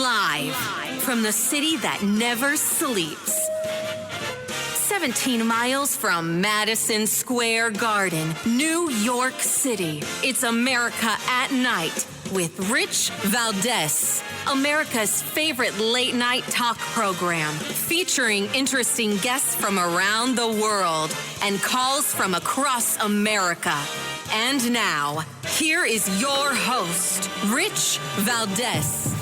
Live from the city that never sleeps. 17 miles from Madison Square Garden, New York City. It's America at Night with Rich Valdez. America's favorite late-night talk program, featuring interesting guests from around the world and calls from across America. And now, here is your host, Rich Valdez.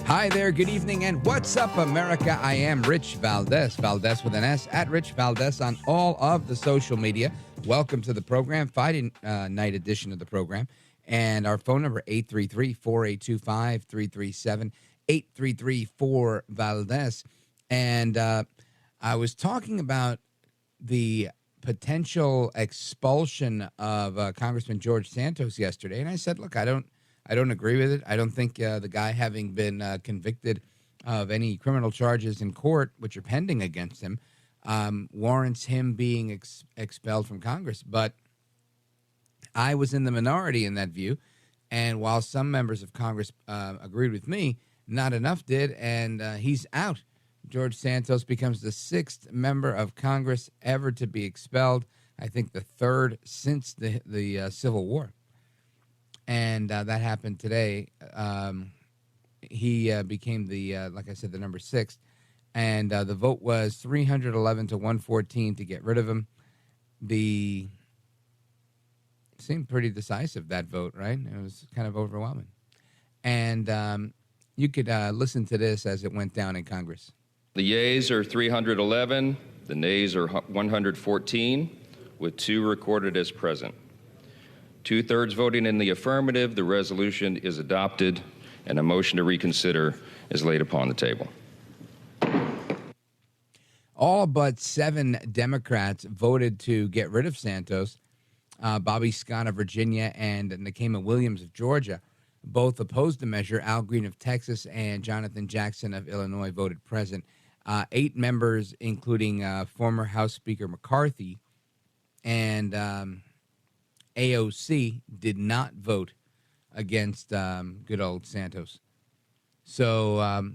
Hi there, good evening, and what's up, America? I am Rich Valdez, Valdez with an S, at Rich Valdez on all of the social media. Welcome to the program, Friday night edition of the program. And our phone number, 833-4825-337, 833-4-Valdez. And I was talking about the potential expulsion of Congressman George Santos yesterday, and I said, look, I don't agree with it. I don't think the guy, having been convicted of any criminal charges in court, which are pending against him, warrants him being expelled from Congress. But I was in the minority in that view, and while some members of Congress agreed with me, not enough did, and he's out. George Santos becomes the sixth member of Congress ever to be expelled, I think the third since the Civil War. And that happened today. He became like I said, the number six. And the vote was 311 to 114 to get rid of him. Seemed pretty decisive, that vote, right? It was kind of overwhelming. And you could listen to this as it went down in Congress. The yeas are 311. The nays are 114, with 2 recorded as present. 2/3 voting in the affirmative, the resolution is adopted, and a motion to reconsider is laid upon the table. All but 7 Democrats voted to get rid of Santos. Bobby Scott of Virginia and Nikema Williams of Georgia both opposed the measure. Al Green of Texas and Jonathan Jackson of Illinois voted present. 8 members, including former House Speaker McCarthy and AOC, did not vote against good old Santos. So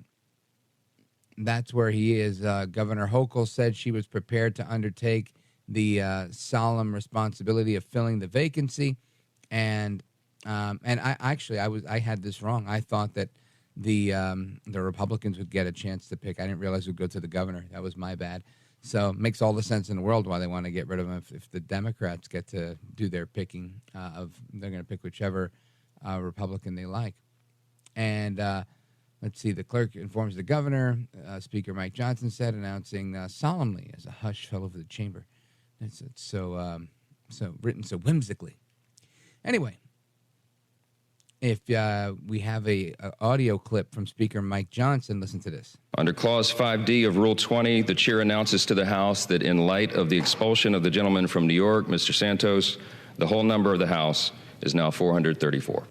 that's where he is. Governor Hochul said she was prepared to undertake the solemn responsibility of filling the vacancy, and I had this wrong. I thought that the Republicans would get a chance to pick. I didn't realize it would go to the governor. That was my bad. So it makes all the sense in the world why they want to get rid of him. If the Democrats get to do their picking they're going to pick whichever Republican they like. And let's see, the clerk informs the governor. Speaker Mike Johnson said, announcing solemnly as a hush fell over the chamber. It's so written so whimsically. Anyway, if we have a audio clip from Speaker Mike Johnson, listen to this. Under Clause 5D of Rule 20, the chair announces to the House that in light of the expulsion of the gentleman from New York, Mr. Santos, the whole number of the House is now 434.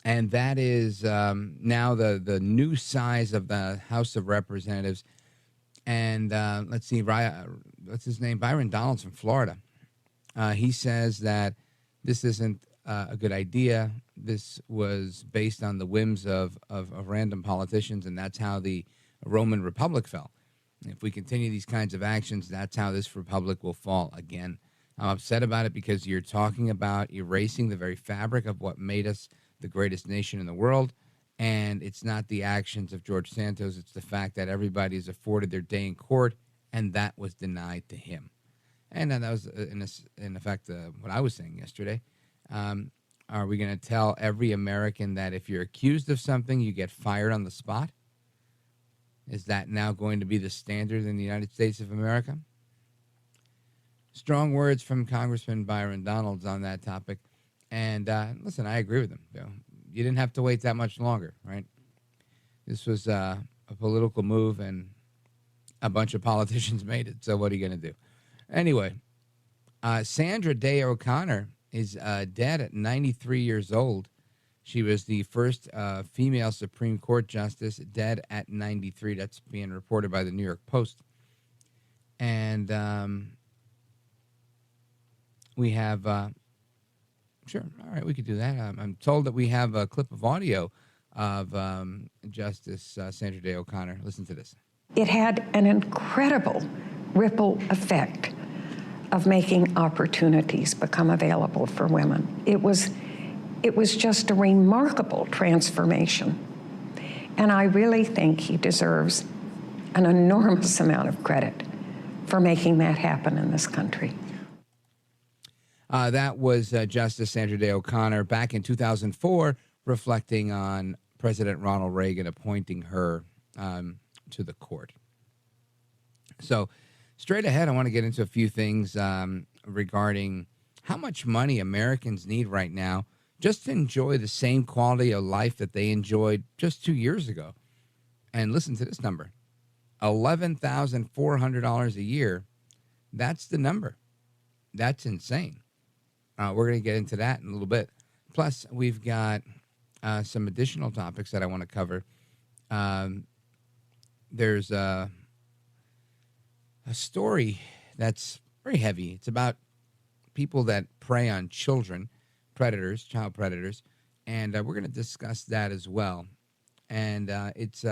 And that is now the new size of the House of Representatives. And let's see, what's his name? Byron Donalds from Florida. He says that this isn't a good idea. This was based on the whims of random politicians, and that's how the Roman Republic fell. If we continue these kinds of actions, that's how this republic will fall again. I'm upset about it because you're talking about erasing the very fabric of what made us the greatest nation in the world, and it's not the actions of George Santos. It's the fact that everybody is afforded their day in court, and that was denied to him. And that was, in effect, what I was saying yesterday. Are we going to tell every American that if you're accused of something, you get fired on the spot? Is that now going to be the standard in the United States of America? Strong words from Congressman Byron Donalds on that topic. And listen, I agree with him. You didn't have to wait that much longer, right? This was a political move, and a bunch of politicians made it. So what are you going to do? Anyway, Sandra Day O'Connor is dead at 93 years old. She was the first female Supreme Court justice, dead at 93. That's being reported by the New York Post. And we have, sure, all right, we could do that. I'm told that we have a clip of audio of Justice Sandra Day O'Connor. Listen to this. It had an incredible ripple effect of making opportunities become available for women. It was just a remarkable transformation. And I really think he deserves an enormous amount of credit for making that happen in this country. That was Justice Sandra Day O'Connor back in 2004, reflecting on President Ronald Reagan appointing her to the court. So straight ahead, I want to get into a few things regarding how much money Americans need right now just to enjoy the same quality of life that they enjoyed just 2 years ago. And listen to this number, $11,400 a year. That's the number. That's insane. We're going to get into that in a little bit. Plus, we've got some additional topics that I want to cover. There's a story that's very heavy. It's about people that prey on children, predators, child predators, and we're going to discuss that as well. And it's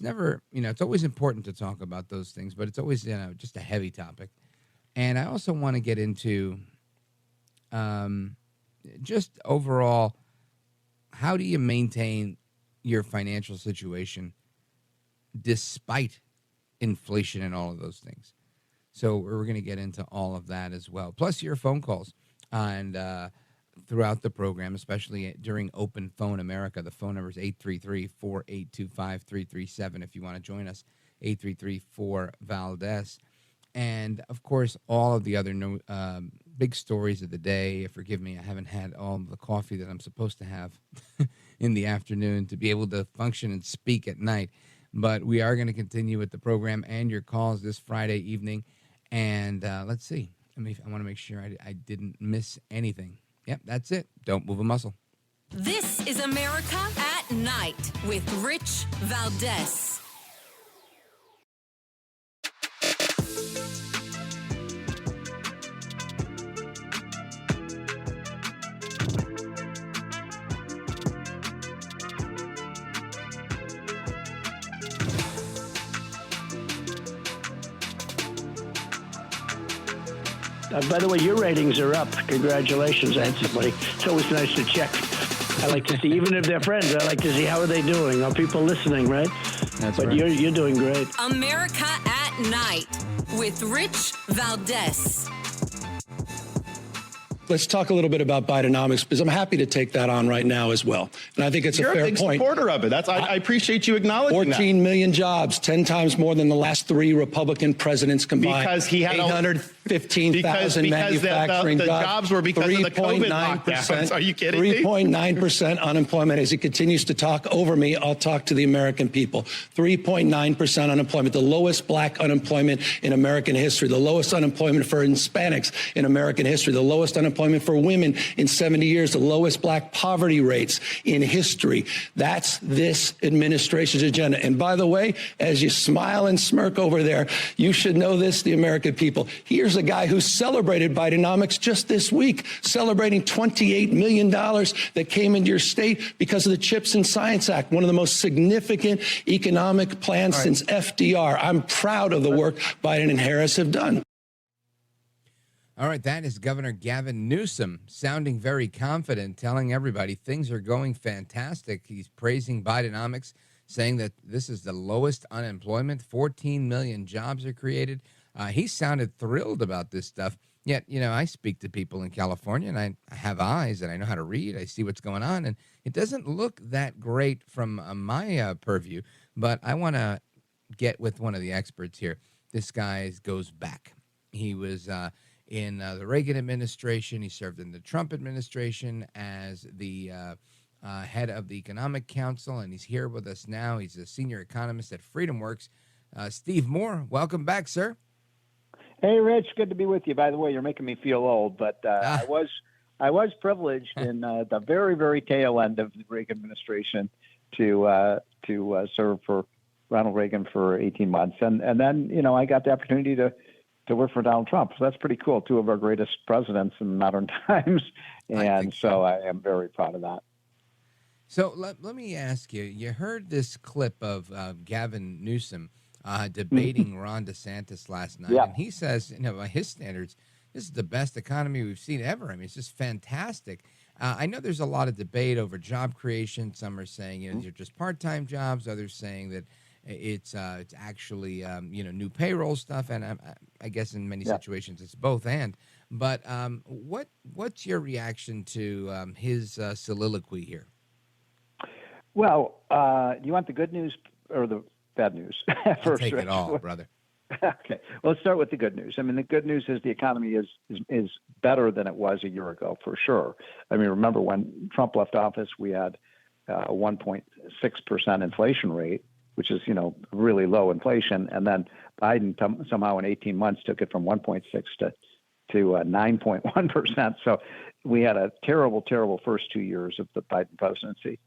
never, it's always important to talk about those things, but it's always, just a heavy topic. And I also want to get into just overall, how do you maintain your financial situation despite inflation and all of those things? So we're going to get into all of that as well. Plus your phone calls and throughout the program, especially during Open Phone America. The phone number is 833-482-5337 if you want to join us, 833-4-VALDES. And, of course, all of the other big stories of the day. Forgive me, I haven't had all the coffee that I'm supposed to have in the afternoon to be able to function and speak at night. But we are going to continue with the program and your calls this Friday evening. And let's see. I want to make sure I didn't miss anything. Yep, that's it. Don't move a muscle. This is America at Night with Rich Valdez. By the way, your ratings are up. Congratulations, somebody. It's always nice to check. I like to see, even if they're friends, I like to see how are they doing. Are people listening, right? That's but right. You're doing great. America at Night with Rich Valdez. Let's talk a little bit about Bidenomics, because I'm happy to take that on right now as well. And I think it's You're a fair a big point. supporter of it. I appreciate you acknowledging 14 million jobs, 10 times more than the last 3 Republican presidents combined. Because he had 815,000 manufacturing the jobs were because of the COVID lockdowns. Are you kidding me? 3.9% unemployment. As he continues to talk over me, I'll talk to the American people. 3.9% unemployment, the lowest black unemployment in American history, the lowest unemployment for Hispanics in American history, the lowest unemployment for women in 70 years, the lowest black poverty rates in history. That's this administration's agenda. And by the way, as you smile and smirk over there, you should know this, the American people. Here's a guy who celebrated Bidenomics just this week, celebrating $28 million that came into your state because of the CHIPS and Science Act, one of the most significant economic plans since FDR. I'm proud of the work Biden and Harris have done. All right, that is Governor Gavin Newsom sounding very confident, telling everybody things are going fantastic. He's praising Bidenomics, saying that this is the lowest unemployment, 14 million jobs are created. He sounded thrilled about this stuff. Yet, I speak to people in California, and I have eyes, and I know how to read. I see what's going on, and it doesn't look that great from my purview. But I want to get with one of the experts here. This guy goes back. He was in the Reagan administration. He served in the Trump administration as the head of the Economic Council, and he's here with us now. He's a senior economist at FreedomWorks. Steve Moore, welcome back, sir. Hey, Rich, good to be with you. By the way, you're making me feel old, but I was privileged in the very, very tail end of the Reagan administration to serve for Ronald Reagan for 18 months. And then, I got the opportunity to work for Donald Trump. So that's pretty cool. Two of our greatest presidents in modern times. And so I am very proud of that. So let me ask you, you heard this clip of Gavin Newsom debating Ron DeSantis last night. Yeah. And he says, by his standards, this is the best economy we've seen ever. I mean, it's just fantastic. I know there's a lot of debate over job creation. Some are saying, these are just part-time jobs. Others saying that it's actually, new payroll stuff. And I guess in many situations it's both and. But what's your reaction to his soliloquy here? Well, do you want the good news or the bad news? I'll take it all, brother. Okay. Well, let's start with the good news. I mean, the good news is the economy is better than it was a year ago, for sure. I mean, remember when Trump left office, we had a 1.6% inflation rate, which is, really low inflation. And then Biden somehow in 18 months took it from 1.6 to 9.1%. So we had a terrible, terrible first 2 years of the Biden presidency.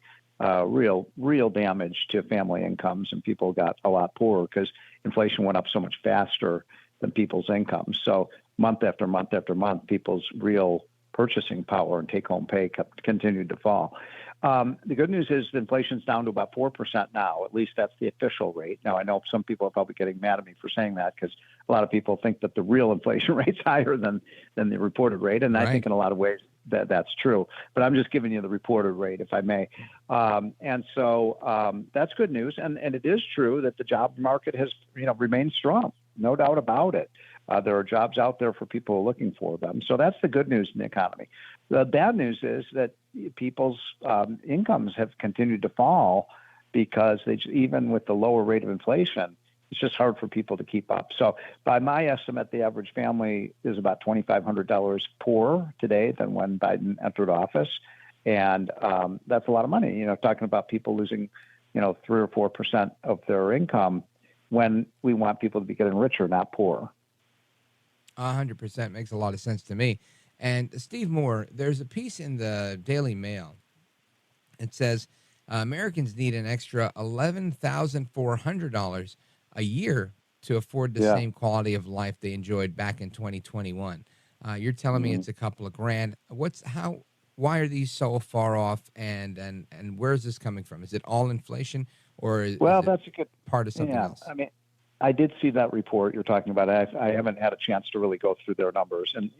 Real damage to family incomes, and people got a lot poorer because inflation went up so much faster than people's incomes. So month after month after month, people's real purchasing power and take-home pay continued to fall. The good news is the inflation's down to about 4% now. At least that's the official rate. Now, I know some people are probably getting mad at me for saying that because a lot of people think that the real inflation rate's higher than the reported rate, and I think in a lot of ways that's true. But I'm just giving you the reported rate, if I may. And so that's good news. And it is true that the job market has remained strong, no doubt about it. There are jobs out there for people who are looking for them. So that's the good news in the economy. The bad news is that people's incomes have continued to fall because even with the lower rate of inflation, it's just hard for people to keep up. So by my estimate, the average family is about $2,500 poorer today than when Biden entered office. And that's a lot of money, talking about people losing, 3 or 4% of their income when we want people to be getting richer, not poorer. 100% makes a lot of sense to me. And Steve Moore, there's a piece in the Daily Mail. It says Americans need an extra $11,400 a year to afford the same quality of life they enjoyed back in 2021. You're telling me it's a couple of grand. Why are these so far off? And where is this coming from? Is it all inflation, or is that's a good part of something else? I mean, I did see that report you're talking about. I haven't had a chance to really go through their numbers. And,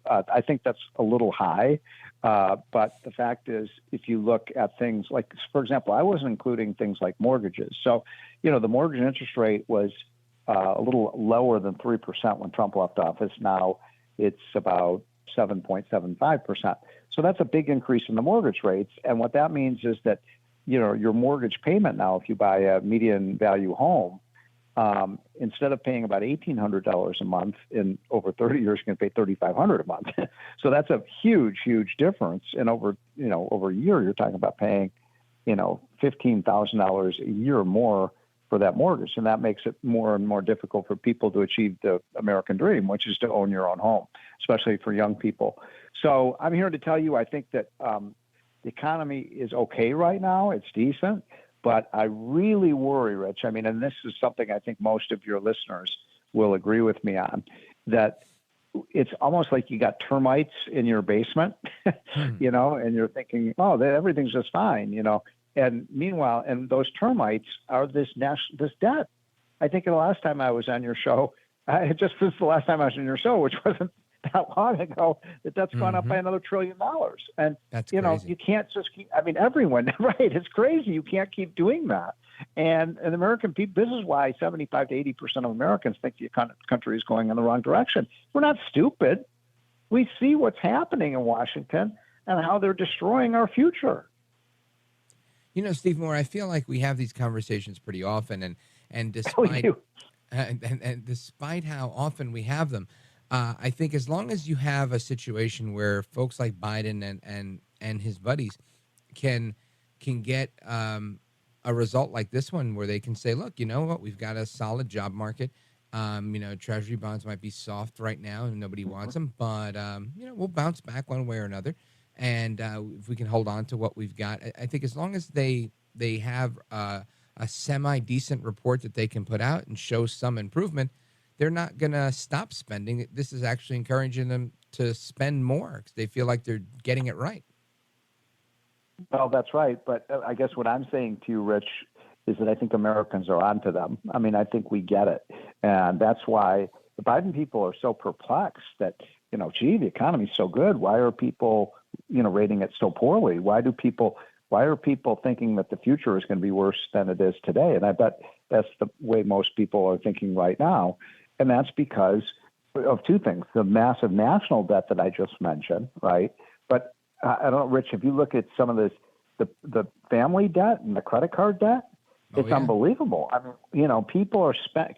I think that's a little high. But the fact is, if you look at things like, for example, I wasn't including things like mortgages. So, the mortgage interest rate was a little lower than 3% when Trump left office. Now it's about 7.75%. So that's a big increase in the mortgage rates. And what that means is that, your mortgage payment now, if you buy a median value home, instead of paying about $1,800 a month in over 30 years, you're going to pay $3,500 a month. So that's a huge, huge difference. And over a year, you're talking about paying, $15,000 a year more for that mortgage. And that makes it more and more difficult for people to achieve the American dream, which is to own your own home, especially for young people. So I'm here to tell you, I think that the economy is okay right now. It's decent. But I really worry, Rich, and this is something I think most of your listeners will agree with me on, that it's almost like you got termites in your basement, and you're thinking, oh, everything's just fine, And meanwhile, and those termites are this debt. I think the last time I was on your show, just since the last time I was on your show, which wasn't that long ago, that's gone up by another $1 trillion. And, that's crazy. You can't just keep, everyone, right? It's crazy. You can't keep doing that. And American people, this is why 75 to 80% of Americans think the country is going in the wrong direction. We're not stupid. We see what's happening in Washington and how they're destroying our future. Steve Moore, I feel like we have these conversations pretty often, and despite and despite how often we have them, I think as long as you have a situation where folks like Biden and his buddies can get a result like this one, where they can say, look, you know what, we've got a solid job market. Treasury bonds might be soft right now and nobody wants them, but we'll bounce back one way or another. And if we can hold on to what we've got, I think as long as they have a a semi-decent report that they can put out and show some improvement, they're not going to stop spending. This is actually encouraging them to spend more because they feel like they're getting it right. Well, that's right. But I guess what I'm saying to you, Rich, is that I think Americans are onto them. I mean, I think we get it. And that's why the Biden people are so perplexed that, gee, the economy's so good. Why are people, rating it so poorly? Why are people thinking that the future is going to be worse than it is today? And I bet that's the way most people are thinking right now. And that's because of two things: the massive national debt that I just mentioned, right? But I don't know, Rich, if you look at some of this, the family debt and the credit card debt, it's unbelievable. I mean, people are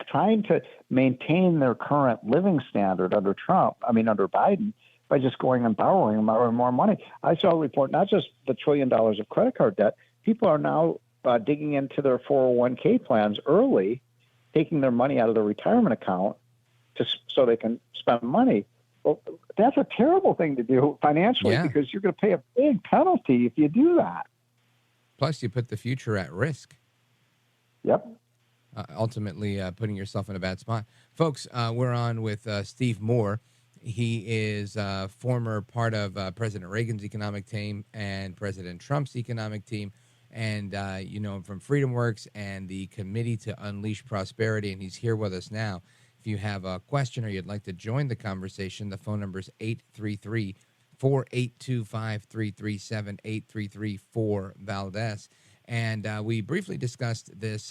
trying to maintain their current living standard under Biden, by just going and borrowing more money. I saw a report, not just the $1 trillion of credit card debt, people are now digging into their 401k plans early, taking their money out of their retirement account so they can spend money. Well, that's a terrible thing to do financially because you're going to pay a big penalty if you do that. Plus, you put the future at risk. Yep. Ultimately, putting yourself in a bad spot. Folks, we're on with Steve Moore. He is a former part of President Reagan's economic team and President Trump's economic team. And you know him from FreedomWorks and the Committee to Unleash Prosperity. And he's here with us now. If you have a question or you'd like to join the conversation, the phone number is 833-482-5337, 833-4-VALDEZ. And we briefly discussed this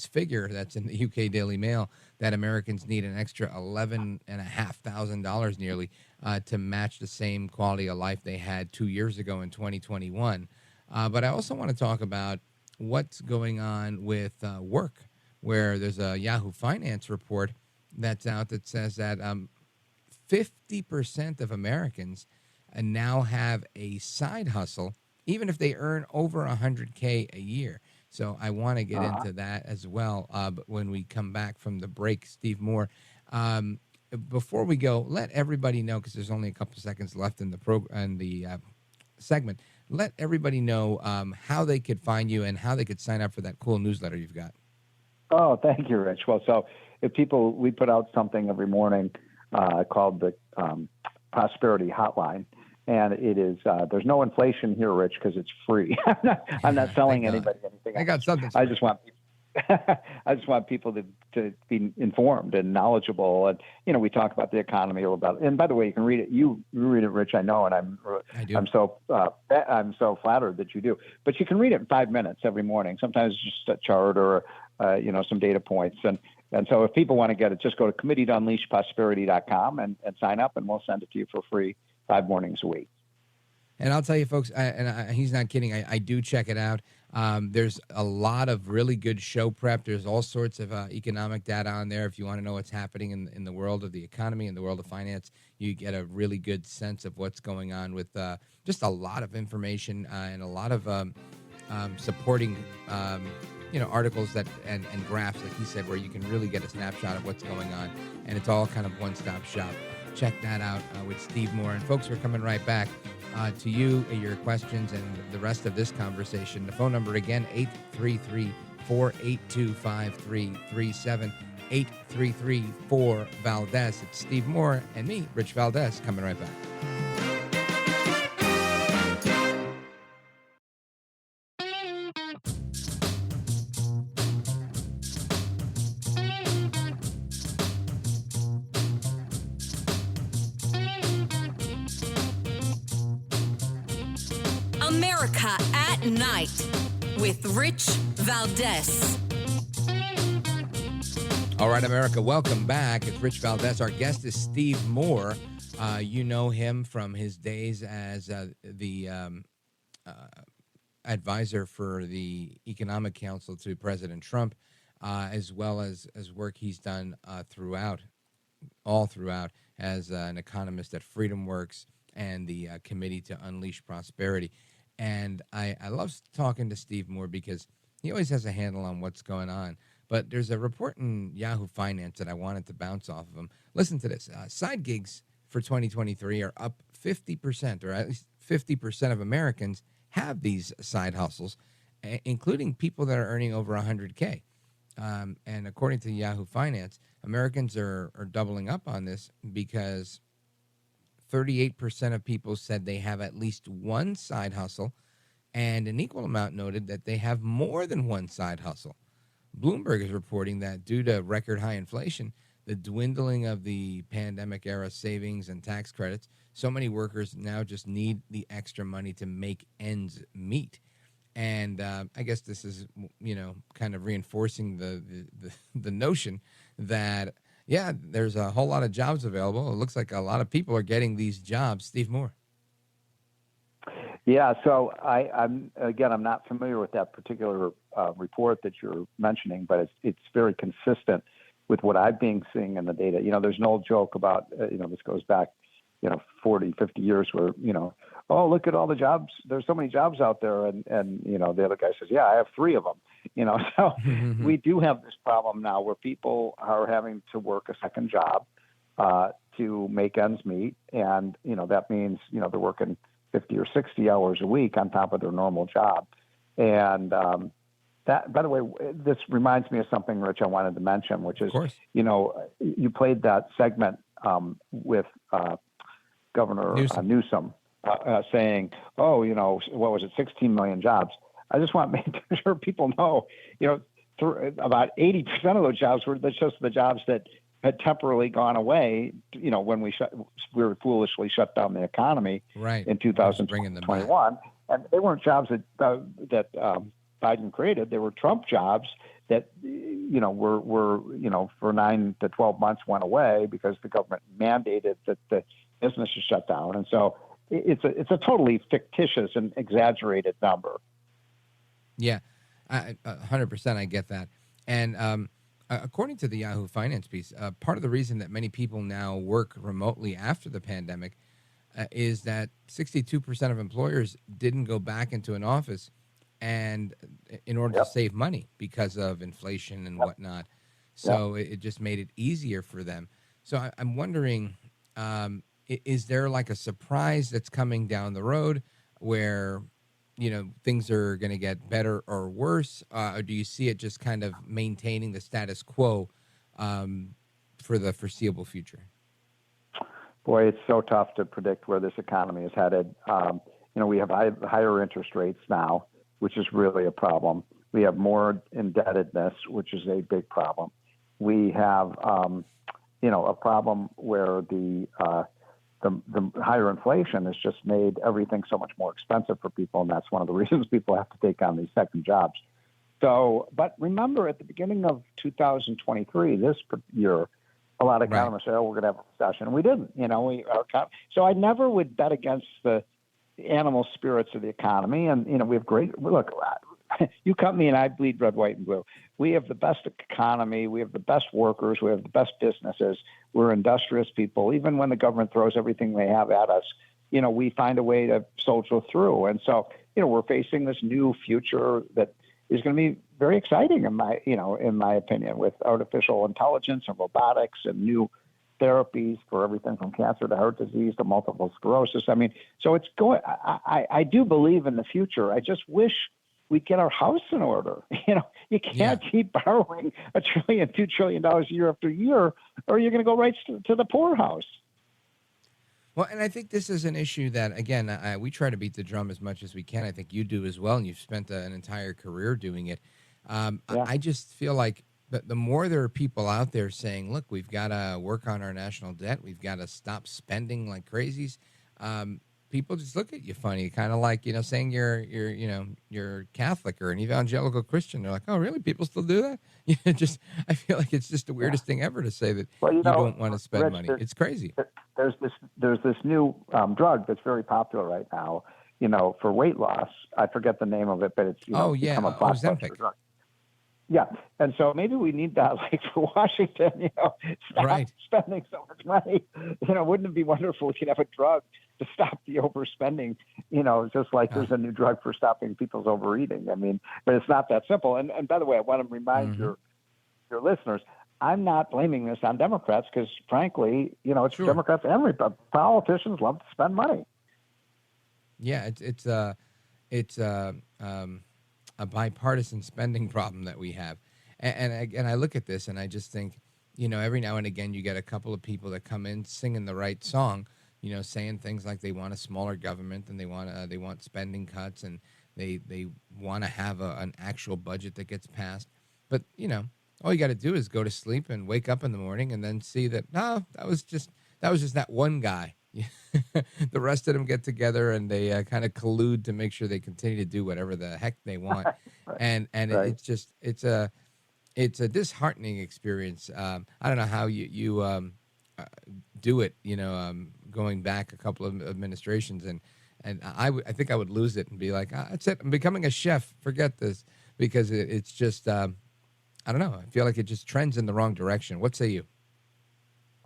figure that's in the UK Daily Mail that Americans need an extra $11,500 nearly to match the same quality of life they had 2 years ago in 2021. But I also want to talk about what's going on with work, where there's a Yahoo Finance report that's out that says that 50% of Americans now have a side hustle, even if they earn over $100K a year. So I want to get into that as well. But when we come back from the break, Steve Moore, before we go, let everybody know, because there's only a couple seconds left in the segment. Let everybody know how they could find you and how they could sign up for that cool newsletter you've got. Oh, thank you, Rich. Well, so we put out something every morning called the Prosperity Hotline. And it is, there's no inflation here, Rich, because it's free. I'm not selling anybody anything. I got something. I just want people to be informed and knowledgeable. And, we talk about the economy a little bit. And by the way, you can read it. You read it, Rich, I know, and I do. I'm so flattered that you do. But you can read it in 5 minutes every morning. Sometimes just a chart or, some data points. And so if people want to get it, just go to committeetounleashprosperity.com and sign up, and we'll send it to you for free 5 mornings a week. And I'll tell you, folks, he's not kidding. I do check it out. There's a lot of really good show prep. There's all sorts of economic data on there. If you want to know what's happening in the world of the economy, in the world of finance, you get a really good sense of what's going on with just a lot of information and a lot of supporting articles that and graphs, like he said, where you can really get a snapshot of what's going on. And it's all kind of one-stop shop. Check that out with Steve Moore. And folks, we're coming right back to you, your questions, and the rest of this conversation. The phone number again, 833-482-5337, 833-4-VALDEZ. It's Steve Moore and me, Rich Valdez, coming right back. America at Night with Rich Valdez. All right, America, welcome back. It's Rich Valdez. Our guest is Steve Moore. You know him from his days as the advisor for the Economic Council to President Trump, as well as work he's done throughout as an economist at FreedomWorks and the Committee to Unleash Prosperity. And I love talking to Steve Moore because he always has a handle on what's going on. But there's a report in Yahoo Finance that I wanted to bounce off of him. Listen to this. Side gigs for 2023 are up 50%, or at least 50% of Americans have these side hustles. including people that are earning over 100K. And according to Yahoo Finance, Americans are doubling up on this because 38% of people said they have at least one side hustle, and an equal amount noted that they have more than one side hustle. Bloomberg is reporting that due to record high inflation, the dwindling of the pandemic era savings and tax credits, so many workers now just need the extra money to make ends meet. And I guess this is, kind of reinforcing the notion that, yeah, there's a whole lot of jobs available. It looks like a lot of people are getting these jobs. Steve Moore. Yeah, so I'm not familiar with that particular report that you're mentioning, but it's very consistent with what I've been seeing in the data. There's an old joke about, this goes back, 40, 50 years where, oh, look at all the jobs. There's so many jobs out there. And the other guy says, yeah, I have 3 of them. So we do have this problem now where people are having to work a second job to make ends meet. And, that means, they're working 50 or 60 hours a week on top of their normal job. And that, by the way, this reminds me of something, Rich, I wanted to mention, which is, you played that segment with Governor Newsom saying, oh, what was it, 16 million jobs. I just want to make sure people know, about 80% of those jobs were just the jobs that had temporarily gone away, when we were foolishly shut down the economy in 2021. And they weren't jobs that Biden created. They were Trump jobs that, were for 9 to 12 months went away because the government mandated that the businesses shut down. And so it's a totally fictitious and exaggerated number. Yeah, 100%. I get that. And according to the Yahoo Finance piece, part of the reason that many people now work remotely after the pandemic is that 62% of employers didn't go back into an office and in order to save money because of inflation and whatnot. So it just made it easier for them. So I'm wondering, is there like a surprise that's coming down the road where, things are going to get better or worse? Or do you see it just kind of maintaining the status quo for the foreseeable future? Boy, it's so tough to predict where this economy is headed. We have higher interest rates now, which is really a problem. We have more indebtedness, which is a big problem. We have, a problem where the higher inflation has just made everything so much more expensive for people, and that's one of the reasons people have to take on these second jobs. So, but remember, at the beginning of 2023, this year, a lot of economists said, "Oh, we're going to have a recession," and we didn't. So I never would bet against the animal spirits of the economy, and we have great. Look, you cut me, and I bleed red, white, and blue. We have the best economy. We have the best workers. We have the best businesses. We're industrious people. Even when the government throws everything they have at us, we find a way to soldier through. And so, we're facing this new future that is going to be very exciting in my opinion, with artificial intelligence and robotics and new therapies for everything from cancer to heart disease to multiple sclerosis. I mean, so it's going. I do believe in the future. I just wish we get our house in order. You can't keep borrowing $1 trillion, $2 trillion year after year, or you're going to go right to the poorhouse. Well, and I think this is an issue that, again, we try to beat the drum as much as we can. I think you do as well, and you've spent an entire career doing it. I just feel like the more there are people out there saying, look, we've got to work on our national debt, we've got to stop spending like crazies, people just look at you funny, kind of like, saying you're Catholic or an evangelical Christian. They're like, oh, really? People still do that? I feel like it's just the weirdest thing ever to say that you don't want to spend money. It's crazy. There's this new drug that's very popular right now, for weight loss. I forget the name of it, but it's become a blockbuster drug. Yeah, and so maybe we need that, like for Washington, stop spending so much money. Wouldn't it be wonderful if we could have a drug to stop the overspending? Just like there's a new drug for stopping people's overeating. I mean, but it's not that simple. And by the way, I want to remind your listeners, I'm not blaming this on Democrats because, frankly, it's Democrats and Republicans. Politicians love to spend money. Yeah, a bipartisan spending problem that we have. And I look at this and I just think, every now and again you get a couple of people that come in singing the right song, saying things like they want a smaller government and they want spending cuts and they want to have an actual budget that gets passed. But, all you got to do is go to sleep and wake up in the morning and then see that, no, that was just that one guy. The rest of them get together and they kind of collude to make sure they continue to do whatever the heck they want. Right. And right. It's a disheartening experience. I don't know how you do it, going back a couple of administrations. And I think I would lose it and be like, that's it. I'm becoming a chef. Forget this. Because it's just, I don't know. I feel like it just trends in the wrong direction. What say you?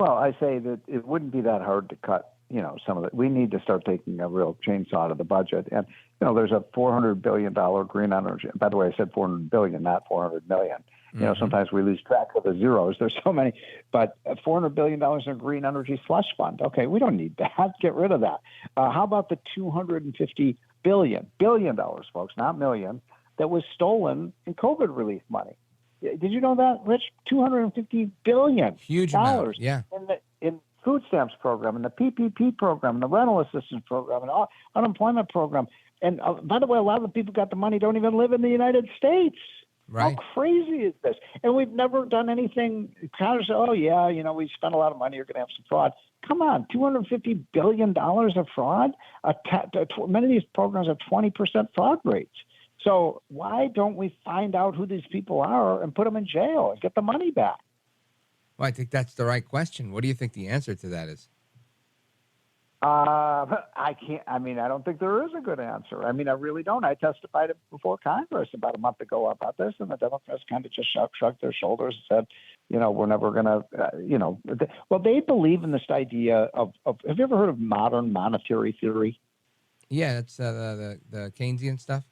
Well, I say that it wouldn't be that hard to cut, some of it. We need to start taking a real chainsaw out of the budget. And, there's a $400 billion green energy. By the way, I said $400 billion, not $400 million. Mm-hmm. Sometimes we lose track of the zeros. There's so many. But $400 billion in a green energy slush fund. Okay, we don't need that. Get rid of that. How about the $250 billion, folks, not million, that was stolen in COVID relief money? Did you know that, Rich? $250 billion. Huge amount, yeah. In food stamps program, and the PPP program, and the rental assistance program, and unemployment program. And by the way, a lot of the people who got the money don't even live in the United States. Right. How crazy is this? And we've never done anything. Kind of say, oh, yeah, we spent a lot of money. You're going to have some fraud. Come on, $250 billion of fraud? Many of these programs have 20% fraud rates. So why don't we find out who these people are and put them in jail and get the money back? Well, I think that's the right question. What do you think the answer to that is? I don't think there is a good answer. I really don't. I testified before Congress about a month ago about this, and the Democrats kind of just shrugged their shoulders and said, we're never going to, well, they believe in this idea of, have you ever heard of modern monetary theory? Yeah, that's the Keynesian stuff.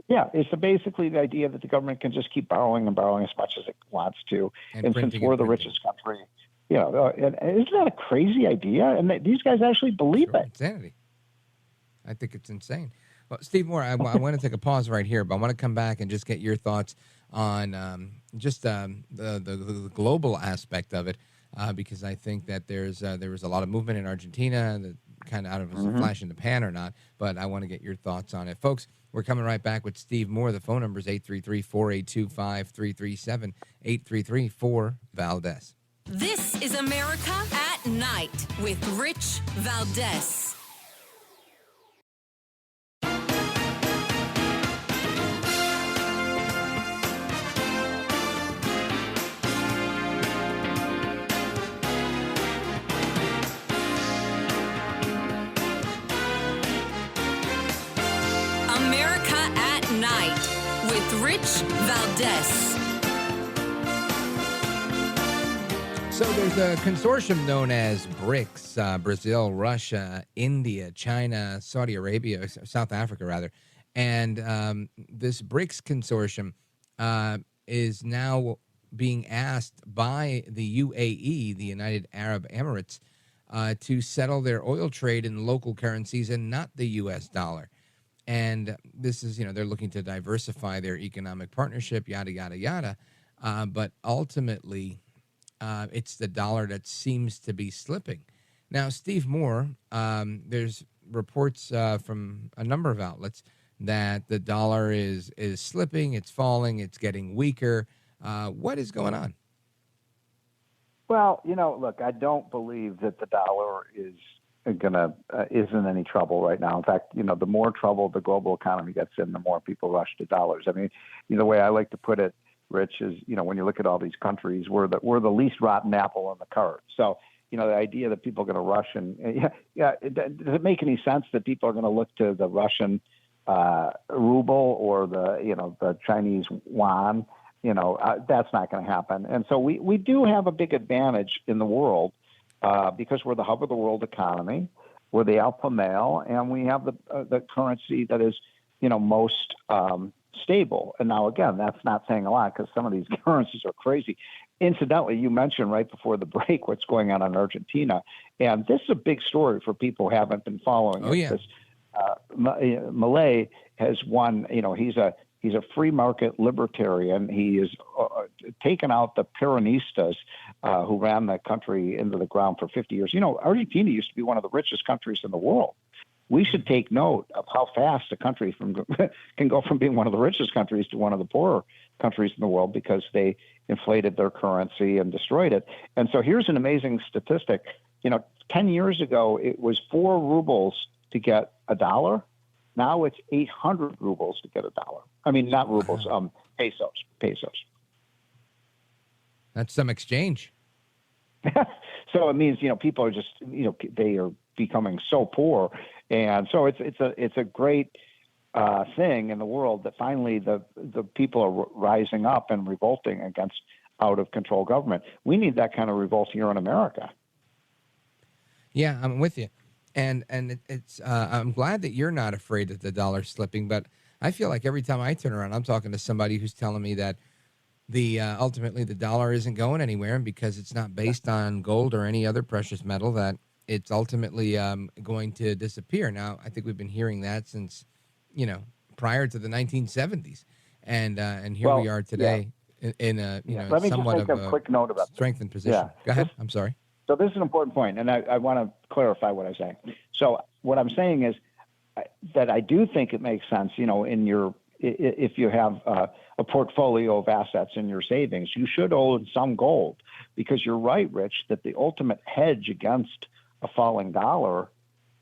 Yeah, it's basically the idea that the government can just keep borrowing and borrowing as much as it wants to. And since we're the richest country, and isn't that a crazy idea? And these guys actually believe it. Insanity. I think it's insane. Well, Steve Moore, I want to take a pause right here, but I want to come back and just get your thoughts on the global aspect of it, because I think that there was a lot of movement in Argentina that kind of, I don't know if it's a flash in the pan or not, but I want to get your thoughts on it. Folks, we're coming right back with Steve Moore. The phone number is 833-482-5337, 833-4-VALDEZ. This is America at Night with Rich Valdez. America at Night with Rich Valdez. So there's a consortium known as BRICS, Brazil, Russia, India, China, Saudi Arabia, South Africa, rather. And this BRICS consortium is now being asked by the UAE, the United Arab Emirates, to settle their oil trade in local currencies and not the U.S. dollar. And this is, they're looking to diversify their economic partnership, yada, yada, yada. But ultimately, it's the dollar that seems to be slipping. Now, Steve Moore, there's reports from a number of outlets that the dollar is slipping, it's falling, it's getting weaker. What is going on? Well, look, I don't believe that the dollar is in any trouble right now. In fact, the more trouble the global economy gets in, the more people rush to dollars. I mean, the way I like to put it, Rich, is, when you look at all these countries, we're the least rotten apple in the cart. So, the idea that people are going to rush and does it make any sense that people are going to look to the Russian ruble or the Chinese yuan? That's not going to happen. And so we do have a big advantage in the world because we're the hub of the world economy, we're the alpha male, and we have the currency that is, most stable. And now, again, that's not saying a lot because some of these currencies are crazy. Incidentally, you mentioned right before the break what's going on in Argentina. And this is a big story for people who haven't been following it. Yeah. Milei has won, he's a He's a free market libertarian. He has taken out the Peronistas who ran the country into the ground for 50 years. You know, Argentina used to be one of the richest countries in the world. We should take note of how fast a country can go from being one of the richest countries to one of the poorer countries in the world because they inflated their currency and destroyed it. And so here's an amazing statistic. You know, 10 years ago, it was 4 rubles to get a dollar. Now it's 800 rubles to get a dollar. I mean, not rubles, pesos. That's some exchange. So it means, you know, people are just, you know, they are becoming so poor. And so it's a great thing in the world that finally the people are rising up and revolting against out of control government. We need that kind of revolt here in America. Yeah, I'm with you. And it's I'm glad that you're not afraid that the dollar's slipping, but I feel like every time I turn around, I'm talking to somebody who's telling me that ultimately the dollar isn't going anywhere, and because it's not based on gold or any other precious metal, that it's ultimately going to disappear. Now, I think we've been hearing that since, you know, prior to the 1970s, and here we are today in a Let me somewhat just make of a quick note about strengthened position. Yeah. Go ahead. I'm sorry. So this is an important point, and I want to clarify what I'm saying. So what I'm saying is that I do think it makes sense, you know, if you have a portfolio of assets in your savings, you should own some gold, because you're right, Rich, that the ultimate hedge against a falling dollar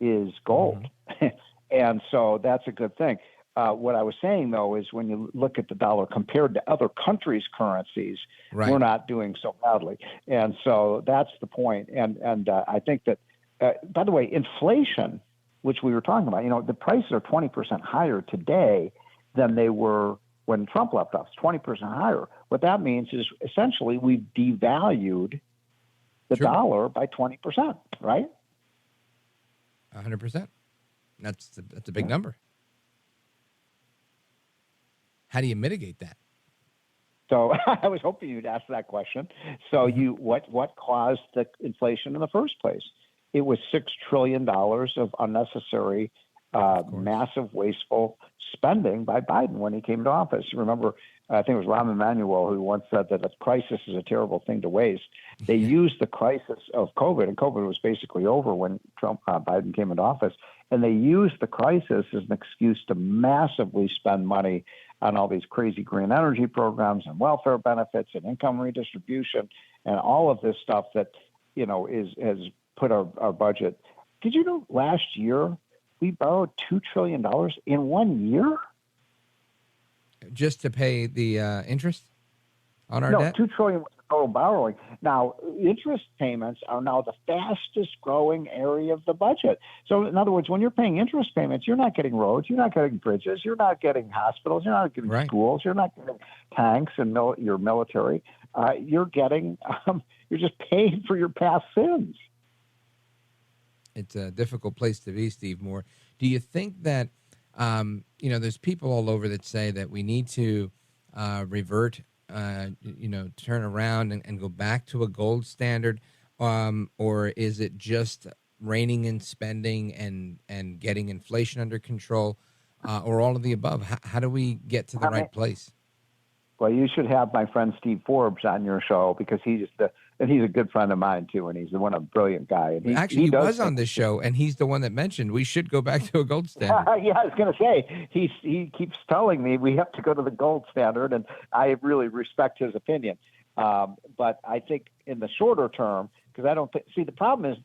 is gold. Mm-hmm. And so that's a good thing. What I was saying, though, is when you look at the dollar compared to other countries' currencies, we're not doing so badly. And so that's the point. And I think that, by the way, inflation, which we were talking about, you know, the prices are 20% higher today than they were when Trump left office, 20% higher. What that means is essentially we've devalued the dollar by 20%, right? 100%. That's a big number. How do you mitigate that? So I was hoping you'd ask that question. So what caused the inflation in the first place? It was $6 trillion of unnecessary, massive, wasteful spending by Biden when he came to office. Remember, I think it was Rahm Emanuel who once said that a crisis is a terrible thing to waste. They used the crisis of COVID, and COVID was basically over when Biden came into office, and they used the crisis as an excuse to massively spend money on all these crazy green energy programs and welfare benefits and income redistribution and all of this stuff that, you know, has put our budget. Did you know last year we borrowed $2 trillion in 1 year? Just to pay the interest on our debt? No, $2 trillion was the total borrowing. Now, interest payments are now the fastest growing area of the budget. So, in other words, when you're paying interest payments, you're not getting roads, you're not getting bridges, you're not getting hospitals, you're not getting schools, you're not getting tanks and your military. You're getting, you're just paying for your past sins. It's a difficult place to be, Steve Moore. Do you think that, you know, there's people all over that say that we need to revert, you know, turn around and go back to a gold standard, or is it just reining in spending and getting inflation under control, or all of the above? How do we get to the right place? Well, you should have my friend Steve Forbes on your show, because he's a good friend of mine too, and he's a brilliant guy. And he was on this show, and he's the one that mentioned we should go back to a gold standard. Yeah, I was going to say he keeps telling me we have to go to the gold standard, and I really respect his opinion. But I think in the shorter term, because I don't see the problem is